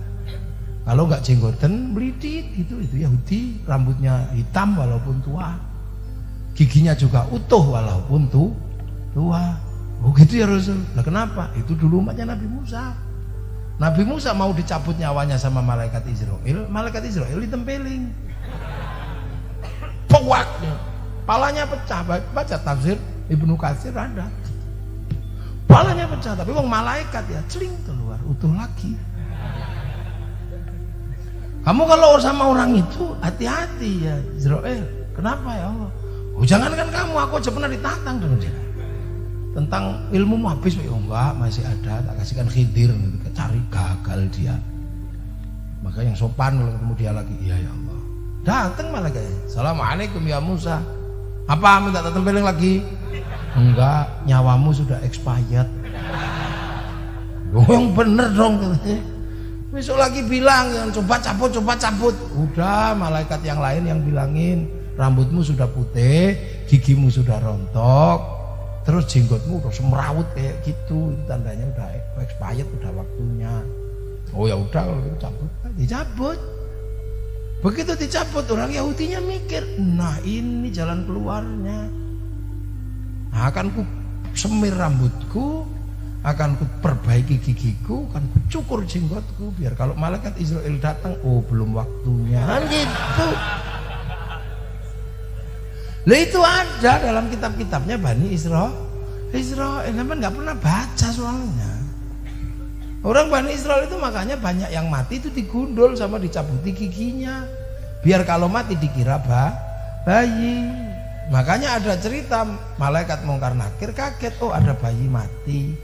Kalau enggak jenggotan melidit gitu, itu Yahudi. Rambutnya hitam walaupun tua, giginya juga utuh walaupun tua. Oh gitu ya Rasul. Nah kenapa? Itu dulu umatnya Nabi Musa. Nabi Musa mau dicabut nyawanya sama malaikat Israel. Malaikat Israel ditempelin, pewaknya, palanya pecah. Baca tafsir Ibnu Katsir ada, palanya pecah, tapi wong malaikat ya celing keluar utuh lagi. Kamu kalau sama orang itu hati-hati ya Israel. Kenapa ya Allah? Oh jangankan kamu, aku aja pernah ditantang dengan dia tentang ilmu habis. Oh enggak, masih ada, tak kasihkan Khidir, cari, gagal dia. Maka yang sopan kalau ketemu dia lagi, iya ya Allah. Datang malaikat, Assalamualaikum ya Musa. Apa minta tempelin lagi? Enggak, nyawamu sudah expired. Oh yang bener dong. Besok lagi bilang, coba cabut. Udah, malaikat yang lain yang bilangin, rambutmu sudah putih, gigimu sudah rontok, terus jenggotmu udah semrawut kayak gitu. Itu tandanya udah expired, udah waktunya. Oh ya udah, kalau gitu cabut. Dicabut. Begitu dicabut, orang Yahudinya mikir, nah ini jalan keluarnya. Akan ku semir rambutku, akan ku perbaiki gigiku, akan ku cukur jenggotku, biar kalau malaikat Israel datang, oh belum waktunya, gitu. Lah itu ada dalam kitab-kitabnya Bani Israel. Namun nggak pernah baca soalnya. Orang Bani Israel itu makanya banyak yang mati itu digundul sama dicabuti giginya, biar kalau mati dikira bayi. Makanya ada cerita malaikat Mungkar Nakir kaget, oh ada bayi mati,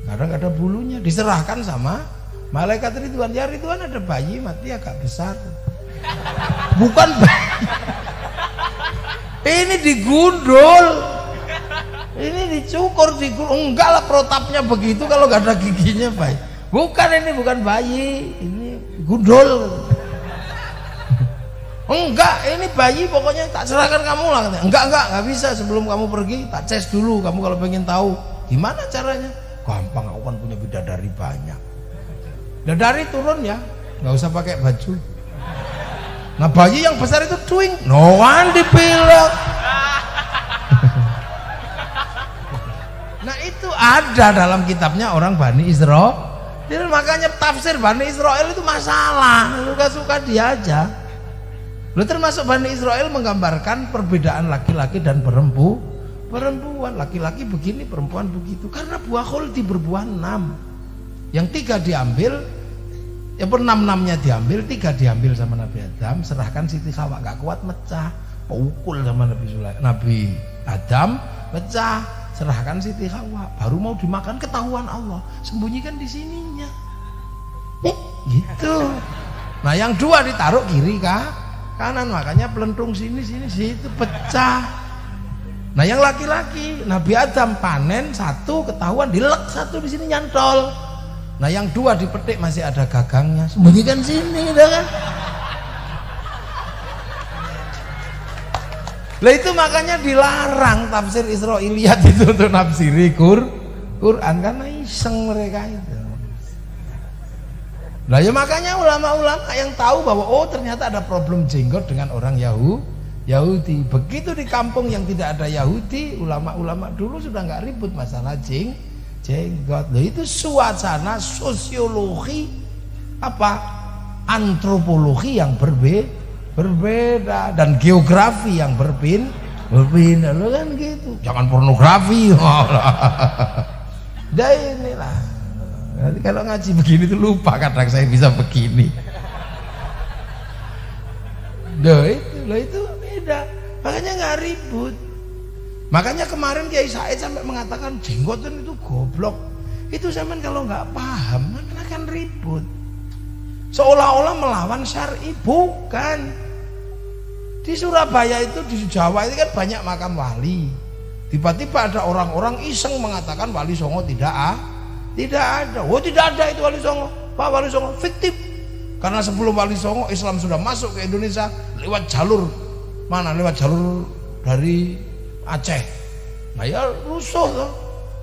kadang ada bulunya, diserahkan sama malaikat Ridwan. Ya Ridwan, ada bayi mati agak besar. Bukan bayi, ini digundul, ini dicukur, enggak lah protapnya begitu kalau nggak ada giginya bayi. Bukan, ini bukan bayi, ini gundul. Enggak, ini bayi pokoknya tak serahkan kamu lah. Enggak bisa, sebelum kamu pergi tak ces dulu. Kamu kalau pengen tahu gimana caranya, gampang, aku kan punya bidadari banyak. Bidadari turun ya, nggak usah pakai baju. Nah bayi yang besar itu twing, noan dipilek. Nah itu ada dalam kitabnya orang Bani Israel. Jadi makanya tafsir Bani Israel itu masalah, suka-suka dia aja. Lalu termasuk Bani Israel menggambarkan perbedaan laki-laki dan perempuan. Laki-laki begini, perempuan begitu. Karena buah khuldi berbuah 6. Yang 3 diambil, ya 6-6-nya diambil, 3 diambil sama Nabi Adam, serahkan Siti Hawa, gak kuat mecah, pukul sama Nabi Adam, pecah, serahkan Siti Hawa, baru mau dimakan ketahuan Allah, sembunyikan di sininya. Gitu. Nah yang 2 ditaruh kiri kanan, makanya pelentung sini situ pecah. Nah yang laki-laki Nabi Adam panen satu ketahuan, dilek satu di sini nyantol. Nah yang dua dipetik masih ada gagangnya, sembunyikan sini, udah kan? Lah itu makanya dilarang tafsir Israiliyat itu untuk nafsiri Quran karena iseng mereka itu. Nah ya makanya ulama-ulama yang tahu bahwa oh ternyata ada problem jenggot dengan orang Yahudi. Begitu di kampung yang tidak ada Yahudi, ulama-ulama dulu sudah nggak ribut masalah jenggot. Loh, itu suasana sosiologi antropologi yang berbeda dan geografi yang berbeda. Loh kan gitu. Jangan pornografi. Dah inilah. Nanti kalau ngaji begini tuh lupa kadang saya bisa begini. Itu beda. Makanya nggak ribut. Makanya kemarin Kiai Said sampai mengatakan jenggotan itu goblok. Itu zaman kalau nggak paham akan ribut. Seolah-olah melawan syar'i, bukan. Di Surabaya itu, di Jawa itu kan banyak makam wali. Tiba-tiba ada orang-orang iseng mengatakan Wali Songo tidak ada. Oh tidak ada itu Wali Songo. Pak Wali Songo fiktif. Karena sebelum Wali Songo Islam sudah masuk ke Indonesia lewat jalur mana? Lewat jalur dari Aceh. Nah ya rusuh loh.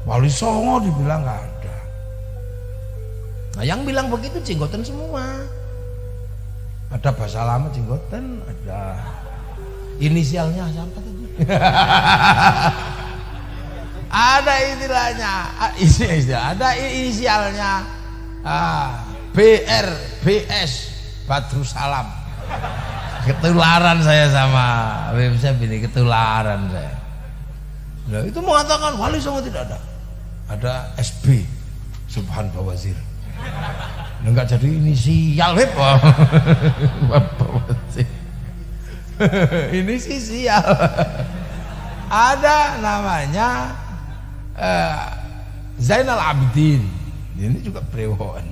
Wali Songo dibilang nggak ada. Nah yang bilang begitu jenggotan semua. Ada bahasa lama jenggotan, ada inisialnya siapa tadi? Ada istilahnya, ada inisialnya BR, BS, Badrus Salam. Ketularan saya sama website ini, ketularan saya. Nah, itu mengatakan Wali Songo tidak ada. Ada SB, Subhan Bawazir. Enggak jadi inisial web. Ini sih sial. Ada namanya Zainal Abidin, ini juga brewon.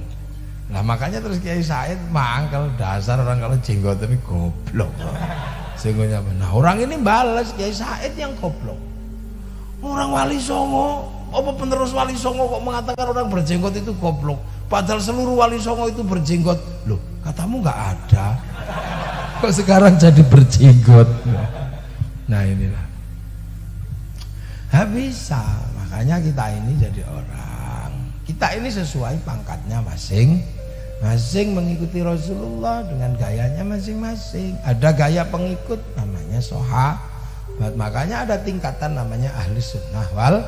Nah makanya terus Kiai Said mangkel dasar orang kalau jenggot ini goblok. Sehingga nah orang ini balas Kiai Said yang goblok. Orang Wali Songo, apa penerus Wali Songo kok mengatakan orang berjenggot itu goblok? Padahal seluruh Wali Songo itu berjenggot. Loh, katamu nggak ada. Kok sekarang jadi berjenggot? Nah inilah. Bisa, makanya kita ini jadi orang. Kita ini sesuai pangkatnya masing-masing, mengikuti Rasulullah dengan gayanya masing-masing. Ada gaya pengikut namanya sahabat. Makanya ada tingkatan namanya ahli sunnah wal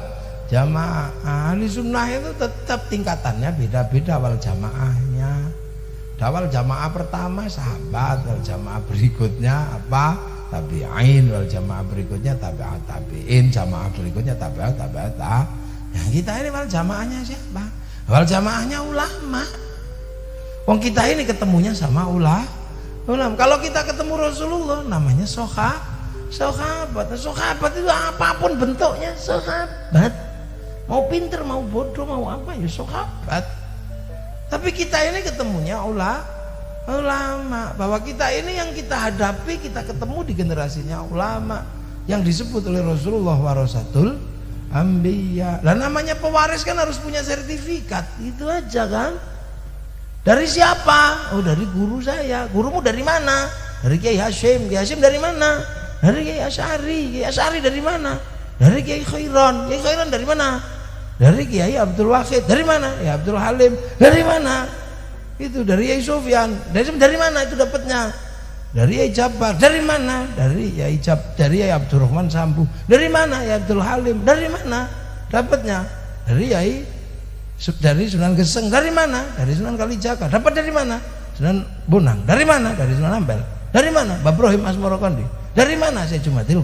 jamaah. Ahli sunnah itu tetap tingkatannya beda-beda wal jamaahnya. Wal jamaah pertama sahabat, wal jamaah berikutnya apa? Tabi'in, wal jamaah berikutnya tabi'at tabi'in, jamaah berikutnya tabi'at tabi'at. Yang kita ini wal jamaahnya siapa? Wal jamaahnya ulama. Wong kita ini ketemunya sama ulama. Kalau kita ketemu Rasulullah namanya sahabat. Sahabat itu apapun bentuknya sahabat. Mau pinter, mau bodoh, mau apa ya sahabat. Tapi kita ini ketemunya ulama, bahwa kita ini yang kita hadapi, kita ketemu di generasinya ulama yang disebut oleh Rasulullah warasatul anbiya. Lah namanya pewaris kan harus punya sertifikat, itu aja kan. Dari siapa? Oh dari guru saya. Gurumu dari mana? Dari Kiai Hasyim. Kiai Hasyim dari mana? Dari Kiai Asy'ari. Kiai Asy'ari dari mana? Dari Kiai Khairan. Kiai Khairan dari mana? Dari Kiai Abdul Wahid. Dari mana? Ya Abdul Halim. Dari mana? Itu dari Yai Sufyan. Dari mana itu dapatnya? Dari Yai Jabar. Dari mana? Dari Yai Abdurrahman Sambu. Dari mana? Ya Abdul Halim. Dari mana dapatnya? Dari Sunan Geseng. Dari mana? Dari Sunan Kalijaga. Dapat dari mana? Sunan Bonang. Dari mana? Dari Sunan Ampel. Dari mana? Babrohim Asmorokondi. Dari mana? Syed Jumatil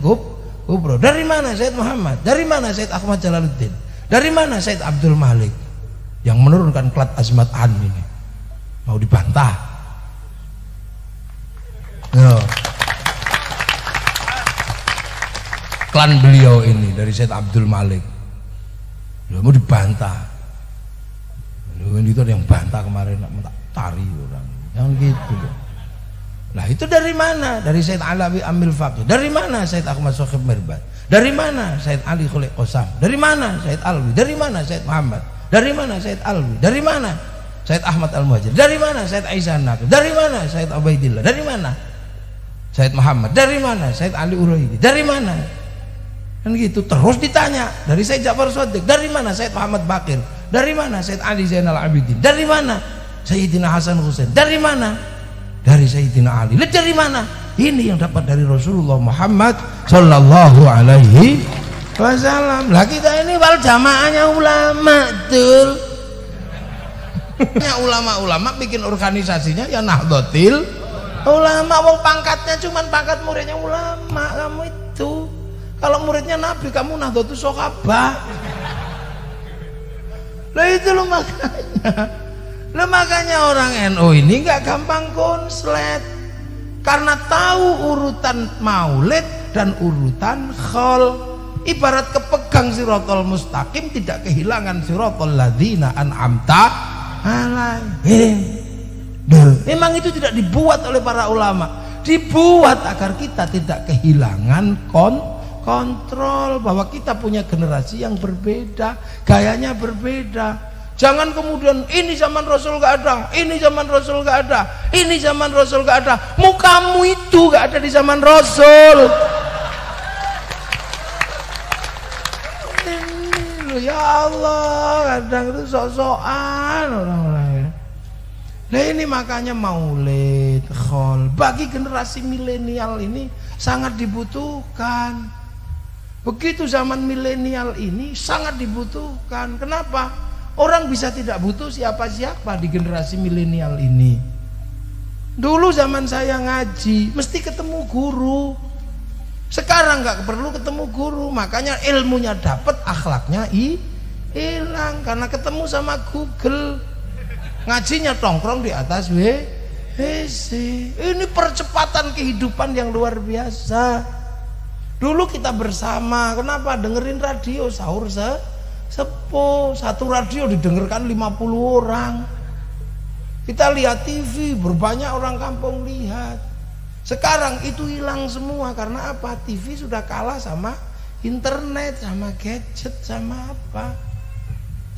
Kubro. Dari mana? Syed Muhammad. Dari mana? Syed Ahmad Jalaluddin. Dari mana Syed Abdul Malik yang menurunkan Klat Azmat An ini? Mau dibantah? No. Klan beliau ini dari Syed Abdul Malik. Loh, mau dibantah. Loh, itu ada yang bantah kemarin tak tari orang. Jangan gitu loh. Lah itu dari mana? Dari Said Alawi Amil Faqih. Dari mana Said Ahmad Sokhib Mirbat? Dari mana Said Ali Khuliq Qasam? Dari mana Said Alwi? Dari mana Said Muhammad? Dari mana Said Alwi? Dari mana Said Ahmad Al-Muhajir? Dari mana Said Aisyah Naqi? Dari mana Said Ubaidillah? Dari mana Said Muhammad? Dari mana Said Ali Uraidi? Dari mana? Kan gitu terus ditanya. Dari Said Ja'far Shadiq. Dari mana Said Muhammad Bakir? Dari mana Said Ali Zainal Abidin? Dari mana Sayyidina Hasan Husain? Dari mana? Dari Sayyidina Ali. Dari mana? Ini yang dapat dari Rasulullah Muhammad sallallahu alaihi wasallam. Lah kita ini wal jamaahnya ulama, betul. Ulama-ulama bikin organisasinya ya Nahdlatul Ulama. Wong pangkatnya cuman pangkat muridnya ulama. Kamu itu kalau muridnya Nabi, kamu Nahdlatul Sahabah. Lah itu lo makanya orang NU ini nggak gampang konslet karena tahu urutan maulid dan urutan khol. Ibarat kepegang sirotol mustaqim, tidak kehilangan sirotol ladzina an'amta alaihim. Memang itu tidak dibuat oleh para ulama, dibuat agar kita tidak kehilangan kontrol bahwa kita punya generasi yang berbeda, gayanya berbeda. Jangan kemudian ini zaman Rasul gak ada, ini zaman Rasul gak ada, ini zaman Rasul gak ada. Mukamu itu gak ada di zaman Rasul. Ini ya Allah, kadang itu sok-sokan orang-orang. Nah ini makanya maulid, khol bagi generasi milenial ini sangat dibutuhkan. Begitu zaman milenial ini sangat dibutuhkan. Kenapa? Orang bisa tidak butuh siapa-siapa di generasi milenial ini. Dulu zaman saya ngaji mesti ketemu guru. Sekarang nggak perlu ketemu guru, makanya ilmunya dapat, akhlaknya hilang karena ketemu sama Google. Ngajinya tongkrong di atas WC. Ini percepatan kehidupan yang luar biasa. Dulu kita bersama, kenapa? Dengerin radio sahur sepuh, satu radio didengarkan 50 orang. Kita lihat TV, berbanyak orang kampung lihat. Sekarang itu hilang semua karena apa? TV sudah kalah sama internet, sama gadget, sama apa.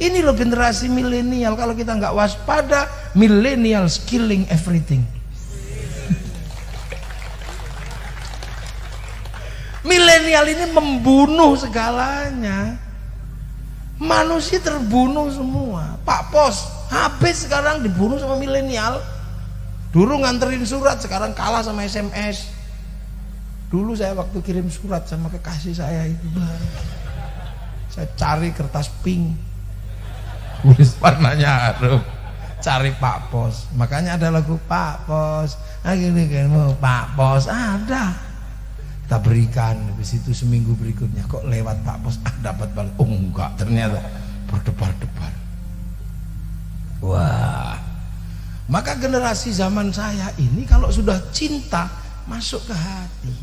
Ini loh generasi milenial. Kalau kita nggak waspada, millennials killing everything. Milenial ini membunuh segalanya. Manusia terbunuh semua. Pak Pos habis sekarang dibunuh sama milenial. Dulu nganterin surat, sekarang kalah sama SMS. Dulu saya waktu kirim surat sama kekasih saya itu, saya cari kertas pink, tulis warnanya harum, cari Pak Pos. Makanya ada lagu Pak Pos. Nah gini kan, Pak Pos ada. Kita berikan, habis itu seminggu berikutnya kok lewat Pak Pos dapat balik. Oh enggak, ternyata berdebar-debar. Wah, maka generasi zaman saya ini kalau sudah cinta masuk ke hati.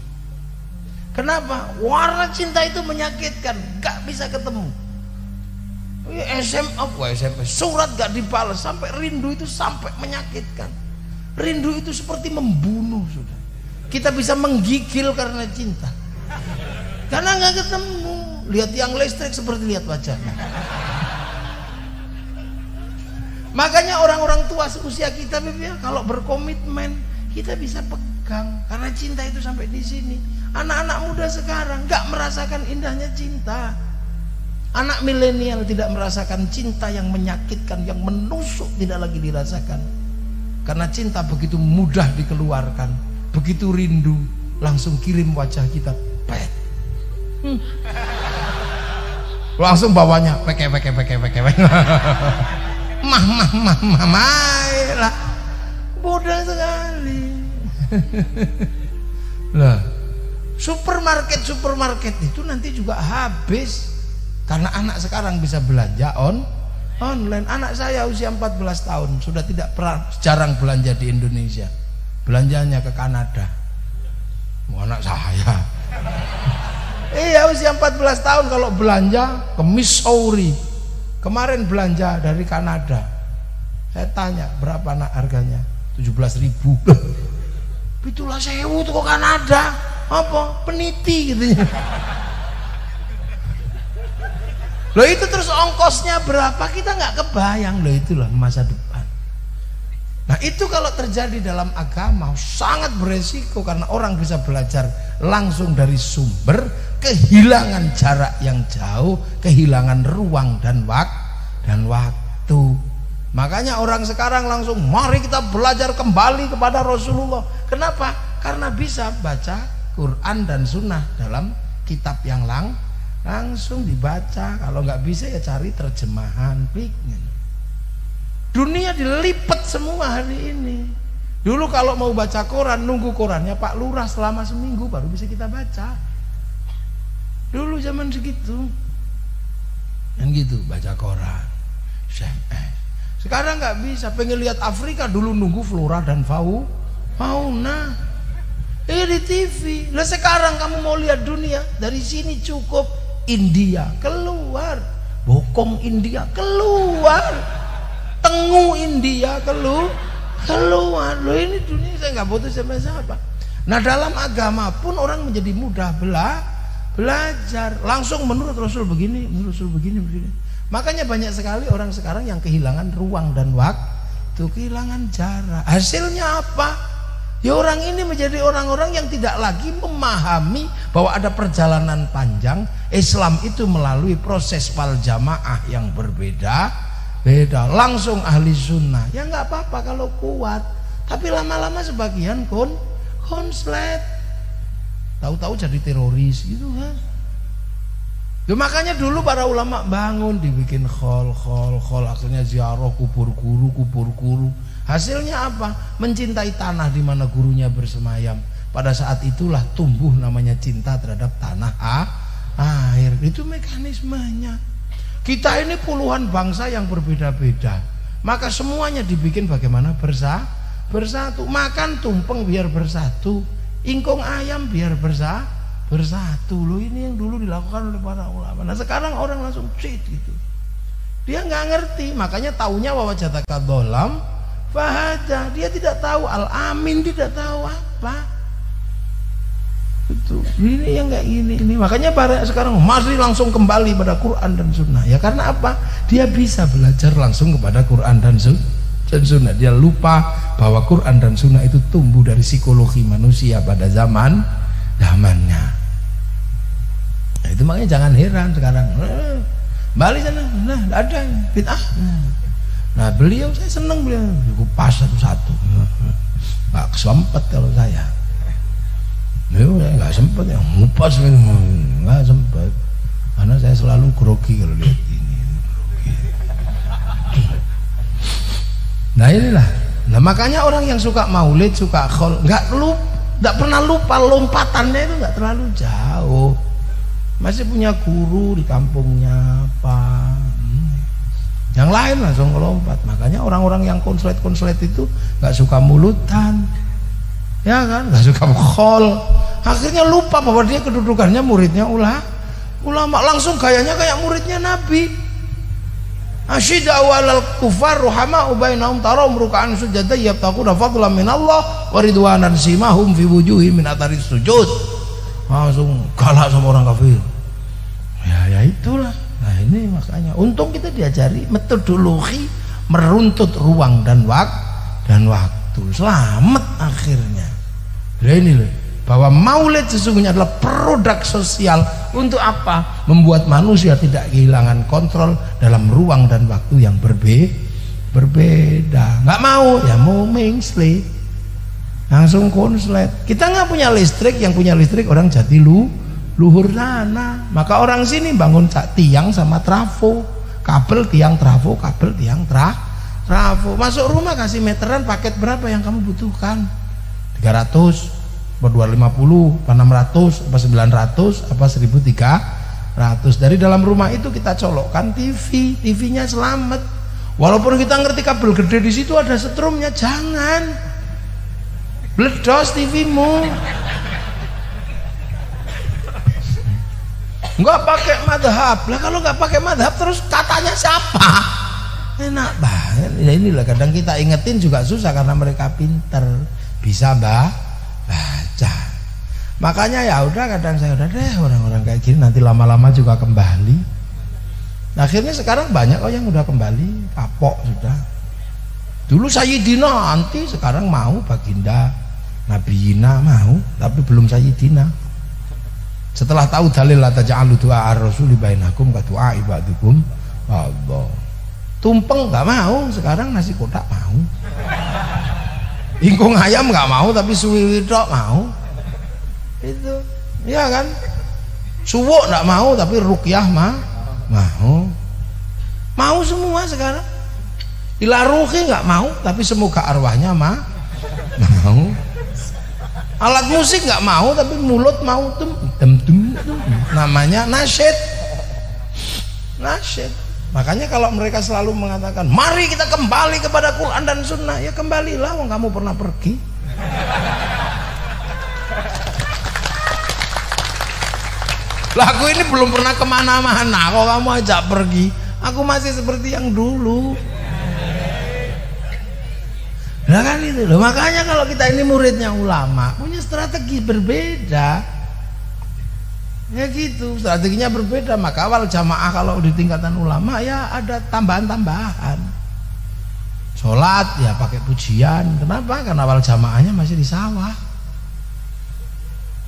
Kenapa? Warna cinta itu menyakitkan, gak bisa ketemu. SMS surat gak dibalas, sampai rindu itu sampai menyakitkan. Rindu itu seperti membunuh sudah. Kita bisa menggigil karena cinta, karena nggak ketemu. Lihat tiang listrik seperti lihat wajahnya. Makanya orang-orang tua seusia kita, kalau berkomitmen kita bisa pegang karena cinta itu sampai di sini. Anak-anak muda sekarang nggak merasakan indahnya cinta. Anak milenial tidak merasakan cinta yang menyakitkan, yang menusuk tidak lagi dirasakan. Karena cinta begitu mudah dikeluarkan. Begitu rindu langsung kirim wajah kita, pet. Langsung bawanya peke. mah lah, bodoh sekali. Lah, supermarket itu nanti juga habis karena anak sekarang bisa belanja online. Anak saya usia 14 tahun sudah tidak pernah, jarang belanja di Indonesia. Belanjanya ke Kanada. Anak saya. Iya usia 14 tahun kalau belanja ke Missouri. Kemarin belanja dari Kanada. Saya tanya berapa nak harganya? 17.000. 17.000 tuh kok Kanada. Apa? Peniti gitu. Loh itu terus ongkosnya berapa? Kita nggak kebayang. Loh itulah masa depan. Nah itu kalau terjadi dalam agama sangat beresiko, karena orang bisa belajar langsung dari sumber, kehilangan jarak yang jauh, kehilangan ruang dan waktu. Makanya orang sekarang langsung mari kita belajar kembali kepada Rasulullah. Kenapa? Karena bisa baca Quran dan Sunnah dalam kitab yang langsung dibaca. Kalau nggak bisa ya cari terjemahan. Dunia dilipat semua hari ini. Dulu kalau mau baca koran, nunggu korannya Pak Lurah selama seminggu baru bisa kita baca. Dulu zaman segitu kan gitu, baca koran. Sekarang nggak bisa. Pengen lihat Afrika dulu nunggu flora dan fauna. Di TV. Lah sekarang kamu mau lihat dunia, dari sini cukup India keluar, bokong India keluar, tengu India keluar. Loh ini dunia saya nggak butuh siapa-siapa. Nah dalam agama pun orang menjadi mudah belajar langsung menurut Rasul begini, menurut Rasul begini. Makanya banyak sekali orang sekarang yang kehilangan ruang dan waktu, kehilangan jarak. Hasilnya apa? Ya orang ini menjadi orang-orang yang tidak lagi memahami bahwa ada perjalanan panjang. Islam itu melalui proses wal jamaah yang beda, langsung ahli sunnah. Ya nggak apa-apa kalau kuat, tapi lama-lama sebagian konslet, tahu-tahu jadi teroris gitu kan. Ya, makanya dulu para ulama bangun dibikin khol, akhirnya ziarah kubur guru. Hasilnya apa? Mencintai tanah di mana gurunya bersemayam. Pada saat itulah tumbuh namanya cinta terhadap tanah air. Itu mekanismenya. Kita ini puluhan bangsa yang berbeda-beda. Maka semuanya dibikin bagaimana bersatu. Makan tumpeng biar bersatu. Ingkung ayam biar bersatu. Loh ini yang dulu dilakukan oleh para ulama. Nah sekarang orang langsung cheat gitu. Dia nggak ngerti. Makanya taunya wawajataka dolam fahada. Dia tidak tahu al-amin, tidak tahu apa. Itu ini yang kayak gini ini. Makanya para sekarang masih langsung kembali pada Quran dan Sunnah. Ya karena apa? Dia bisa belajar langsung kepada Quran dan Sunnah. Dia lupa bahwa Quran dan Sunnah itu tumbuh dari psikologi manusia pada zamannya. Nah, itu makanya jangan heran sekarang. Balik sana, nah ada bid'ah. Nah beliau saya senang, beliau kupas satu-satu. Nggak sempet kalau saya. Nggak sempet ya, ngupas nggak sempet. Karena saya selalu grogi kalau lihat ini. Grogi. Nah inilah. Nah makanya orang yang suka maulid, suka khol, nggak pernah lupa lompatannya itu nggak terlalu jauh. Masih punya guru di kampungnya apa. Yang lain langsung lompat. Makanya orang-orang yang konslet itu nggak suka mulutan, ya kan, nggak suka khol. Akhirnya lupa bahwa dia kedudukannya muridnya ulama. Langsung gayanya kayak muridnya Nabi. Asyidda awalal kufar ruhama ubainahum tarom rukaan sujada yabtaquna fadlan minallah wa ridwanan simahum fi wujuhihim min atharis sujud. Langsung galak sama orang kafir. Ya itulah. Nah ini makanya untung kita diajari metodologi meruntut ruang dan waktu. Selamat akhirnya. Nah ini loh, bahwa maulid sesungguhnya adalah produk sosial. Untuk apa? Membuat manusia tidak kehilangan kontrol dalam ruang dan waktu yang berbeda. Nggak mau, ya mau mengsle, langsung konslet. Kita nggak punya listrik, yang punya listrik orang luhur sana. Maka orang sini bangun tiang sama trafo, kabel tiang trafo, kabel tiang trafo. Masuk rumah kasih meteran, paket berapa yang kamu butuhkan? 300, apa 250, apa 600, apa 900, apa 1300. Dari dalam rumah itu kita colokkan TV-nya selamat. Walaupun kita ngerti kabel gede di situ ada setrumnya, jangan bledos TV-mu. Nggak pakai madhab lah. Kalau nggak pakai madhab terus katanya siapa? Enak banget. Ya inilah kadang kita ingetin juga susah karena mereka pinter, bisa Makanya ya udah, kadang saya udah deh orang-orang kayak gini nanti lama-lama juga kembali. Akhirnya sekarang banyak yang udah kembali, kapok sudah. Dulu Sayyidina anti, sekarang mau Baginda, Nabiyina mau, tapi belum Sayyidina. Setelah tahu dalil la taj'alu du'a ar-rasuli bainakum ka du'a ibadukum Allah. Tumpeng nggak mau, sekarang nasi kotak mau. Ingkung ayam nggak mau, tapi suwi tok mau. Itu, ya kan? Suwuk nggak mau, tapi ruqyah mau. Mau semua sekarang. Ilaruhi nggak mau, tapi semoga arwahnya mau. Alat musik nggak mau, tapi mulut mau tum. Namanya nasyid. Makanya kalau mereka selalu mengatakan, mari kita kembali kepada Quran dan Sunnah, ya kembalilah, wong kamu pernah pergi. Lagu ini belum pernah kemana-mana, kok kamu ajak pergi. Aku masih seperti yang dulu. Nah kan itu loh, makanya kalau kita ini muridnya ulama punya strategi berbeda. Ya gitu, strateginya berbeda. Maka awal jamaah kalau di tingkatan ulama ya ada tambahan-tambahan. Sholat ya pakai pujian. Kenapa? Karena awal jamaahnya masih di sawah.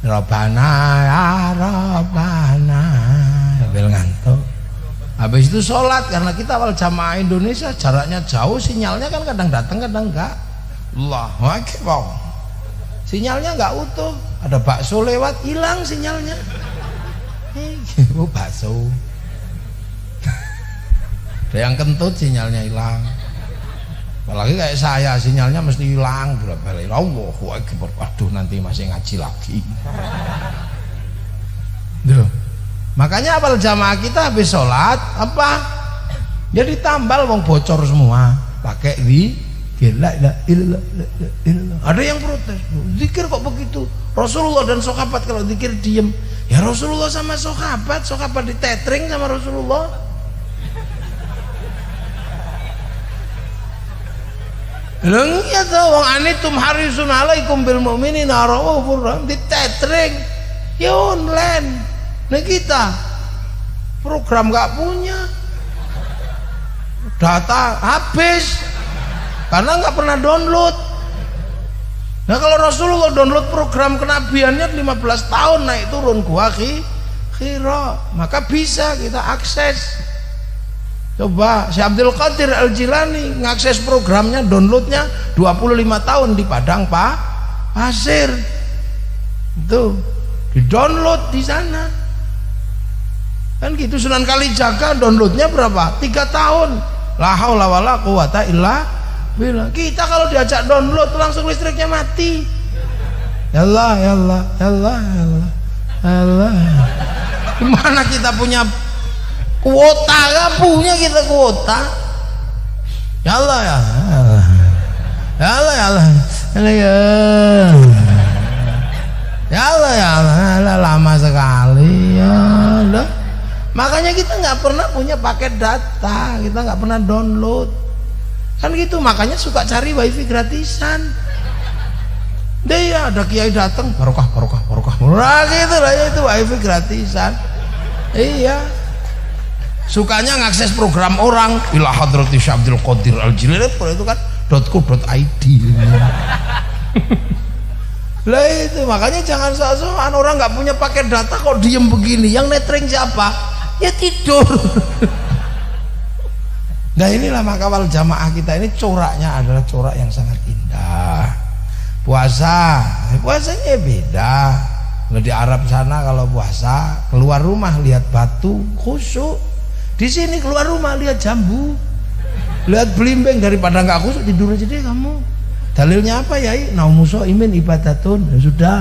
Rabbana ya Rabbana, sambil ngantuk. Habis itu sholat, karena kita awal jamaah Indonesia jaraknya jauh, sinyalnya kan kadang datang kadang enggak. Allahu Akbar. Sinyalnya enggak utuh, ada bakso lewat hilang sinyalnya. Oh bakso. Ada yang kentut sinyalnya hilang. Apalagi kayak saya sinyalnya mesti hilang bolak-balik. Allahu Akbar. Waduh, nanti masih ngaji lagi. Duh. Makanya apal jamaah kita habis sholat apa? Ya ditambal, wong bocor semua. Pakai ada yang protes, zikir kok begitu? Rasulullah dan sahabat kalau zikir diem. Ya Rasulullah sama sahabat ditetring sama Rasulullah. Lha iya ta, wong anitum harisun alaikum bil mu'minina raufur rahim, ditetring. Ya online. Nah kita program nggak punya, data habis karena nggak pernah download. Nah kalau Rasulullah download program kenabiannya 15 tahun naik turun gua Hira, maka bisa kita akses. Coba Syekh Abdul Qadir Al-Jilani ngakses programnya, downloadnya 25 tahun di Padang Pasir. Itu di-download di sana. Kan gitu. Sunan Kalijaga downloadnya berapa? 3 tahun. La haula wala quwata illa billah. Kita kalau diajak download langsung listriknya mati. Ya Allah, ya Allah, ya Allah, ya Allah, ya Allah. Gimana kita punya kuota? Gak punya kita kuota. Ya Allah, ya Allah, ya Allah, ya Allah, ya Allah, ya Allah, lama sekali ya Allah. Makanya kita nggak pernah punya paket data, kita nggak pernah download, kan gitu. Makanya suka cari wifi gratisan. Deh ya, ada kiai datang, barokah, murah gitu lah ya, itu wifi gratisan. Iya, sukanya ngakses program orang. Ila hadrati Syekh Abdul Qadir Al-Jilani itu kan .co.id. Lah itu makanya jangan sok-sokan, orang nggak punya paket data kok diem begini. Yang netring siapa? Ya tidur. Nah inilah maka wal jamaah kita ini coraknya adalah corak yang sangat indah. Puasanya beda. Kalau di Arab sana kalau puasa keluar rumah lihat batu khusyuk. Di sini keluar rumah lihat jambu, lihat belimbing, daripada nggak khusyuk tidur aja deh kamu. Dalilnya apa ya? Naumuso imin ibadatun. Ya sudah,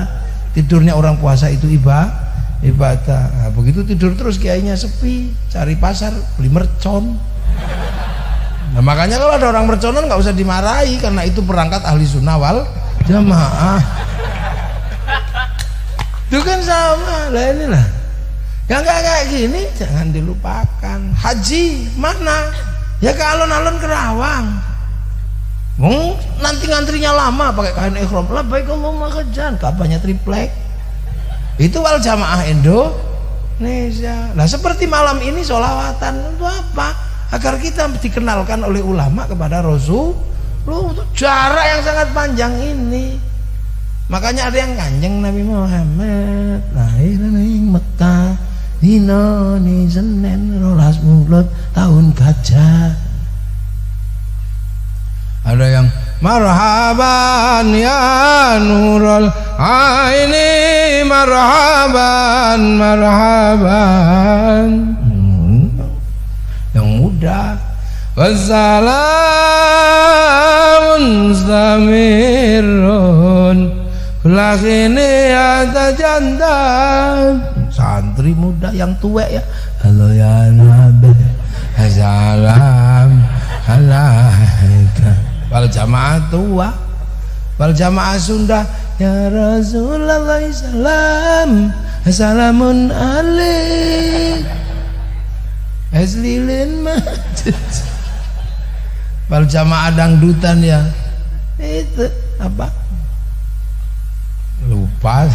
tidurnya orang puasa itu ibadah. Nah, begitu tidur terus kiainya sepi, cari pasar beli mercon. Nah makanya kalau ada orang merconan nggak usah dimarahi, karena itu perangkat ahli sunnah wal jamaah. Itu kan sama lah, inilah. Yang kayak gini jangan dilupakan. Haji mana? Ya ke alun-alun Kerawang. Nanti ngantrinya lama pakai kain ihram. Lah baik Allahumma khajan, kabarnya triplek. Itu wal jamaah Indonesia. Nah seperti malam ini sholawatan untuk apa? Agar kita dikenalkan oleh ulama kepada Rasul. Itu jarak yang sangat panjang ini. Makanya ada yang Kanjeng Nabi Muhammad lahir di Mekah dina ni Senin 12 Mulud tahun gajah. Ada yang marhaban ya nurul aini marhaban marhaban. Yang muda wassalamun samirun lakini ada jandan. Santri muda yang tua ya, halo ya Nabi assalam alaika. Wal jamaah tua, wal jamaah Sunda ya Rasulullah salam assalamun alaik eslilin majid. Wal jamaah dangdutan ya itu apa lupa.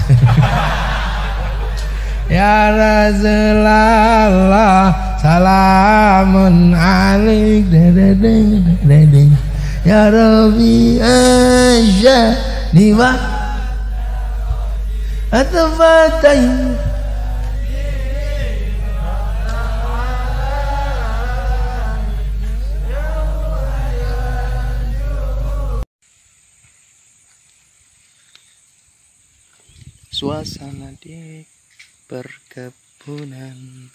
Ya Rasulullah salamun alaik dedeng ya Rabbi asya niwa atfatain. Suasana di perkebunan.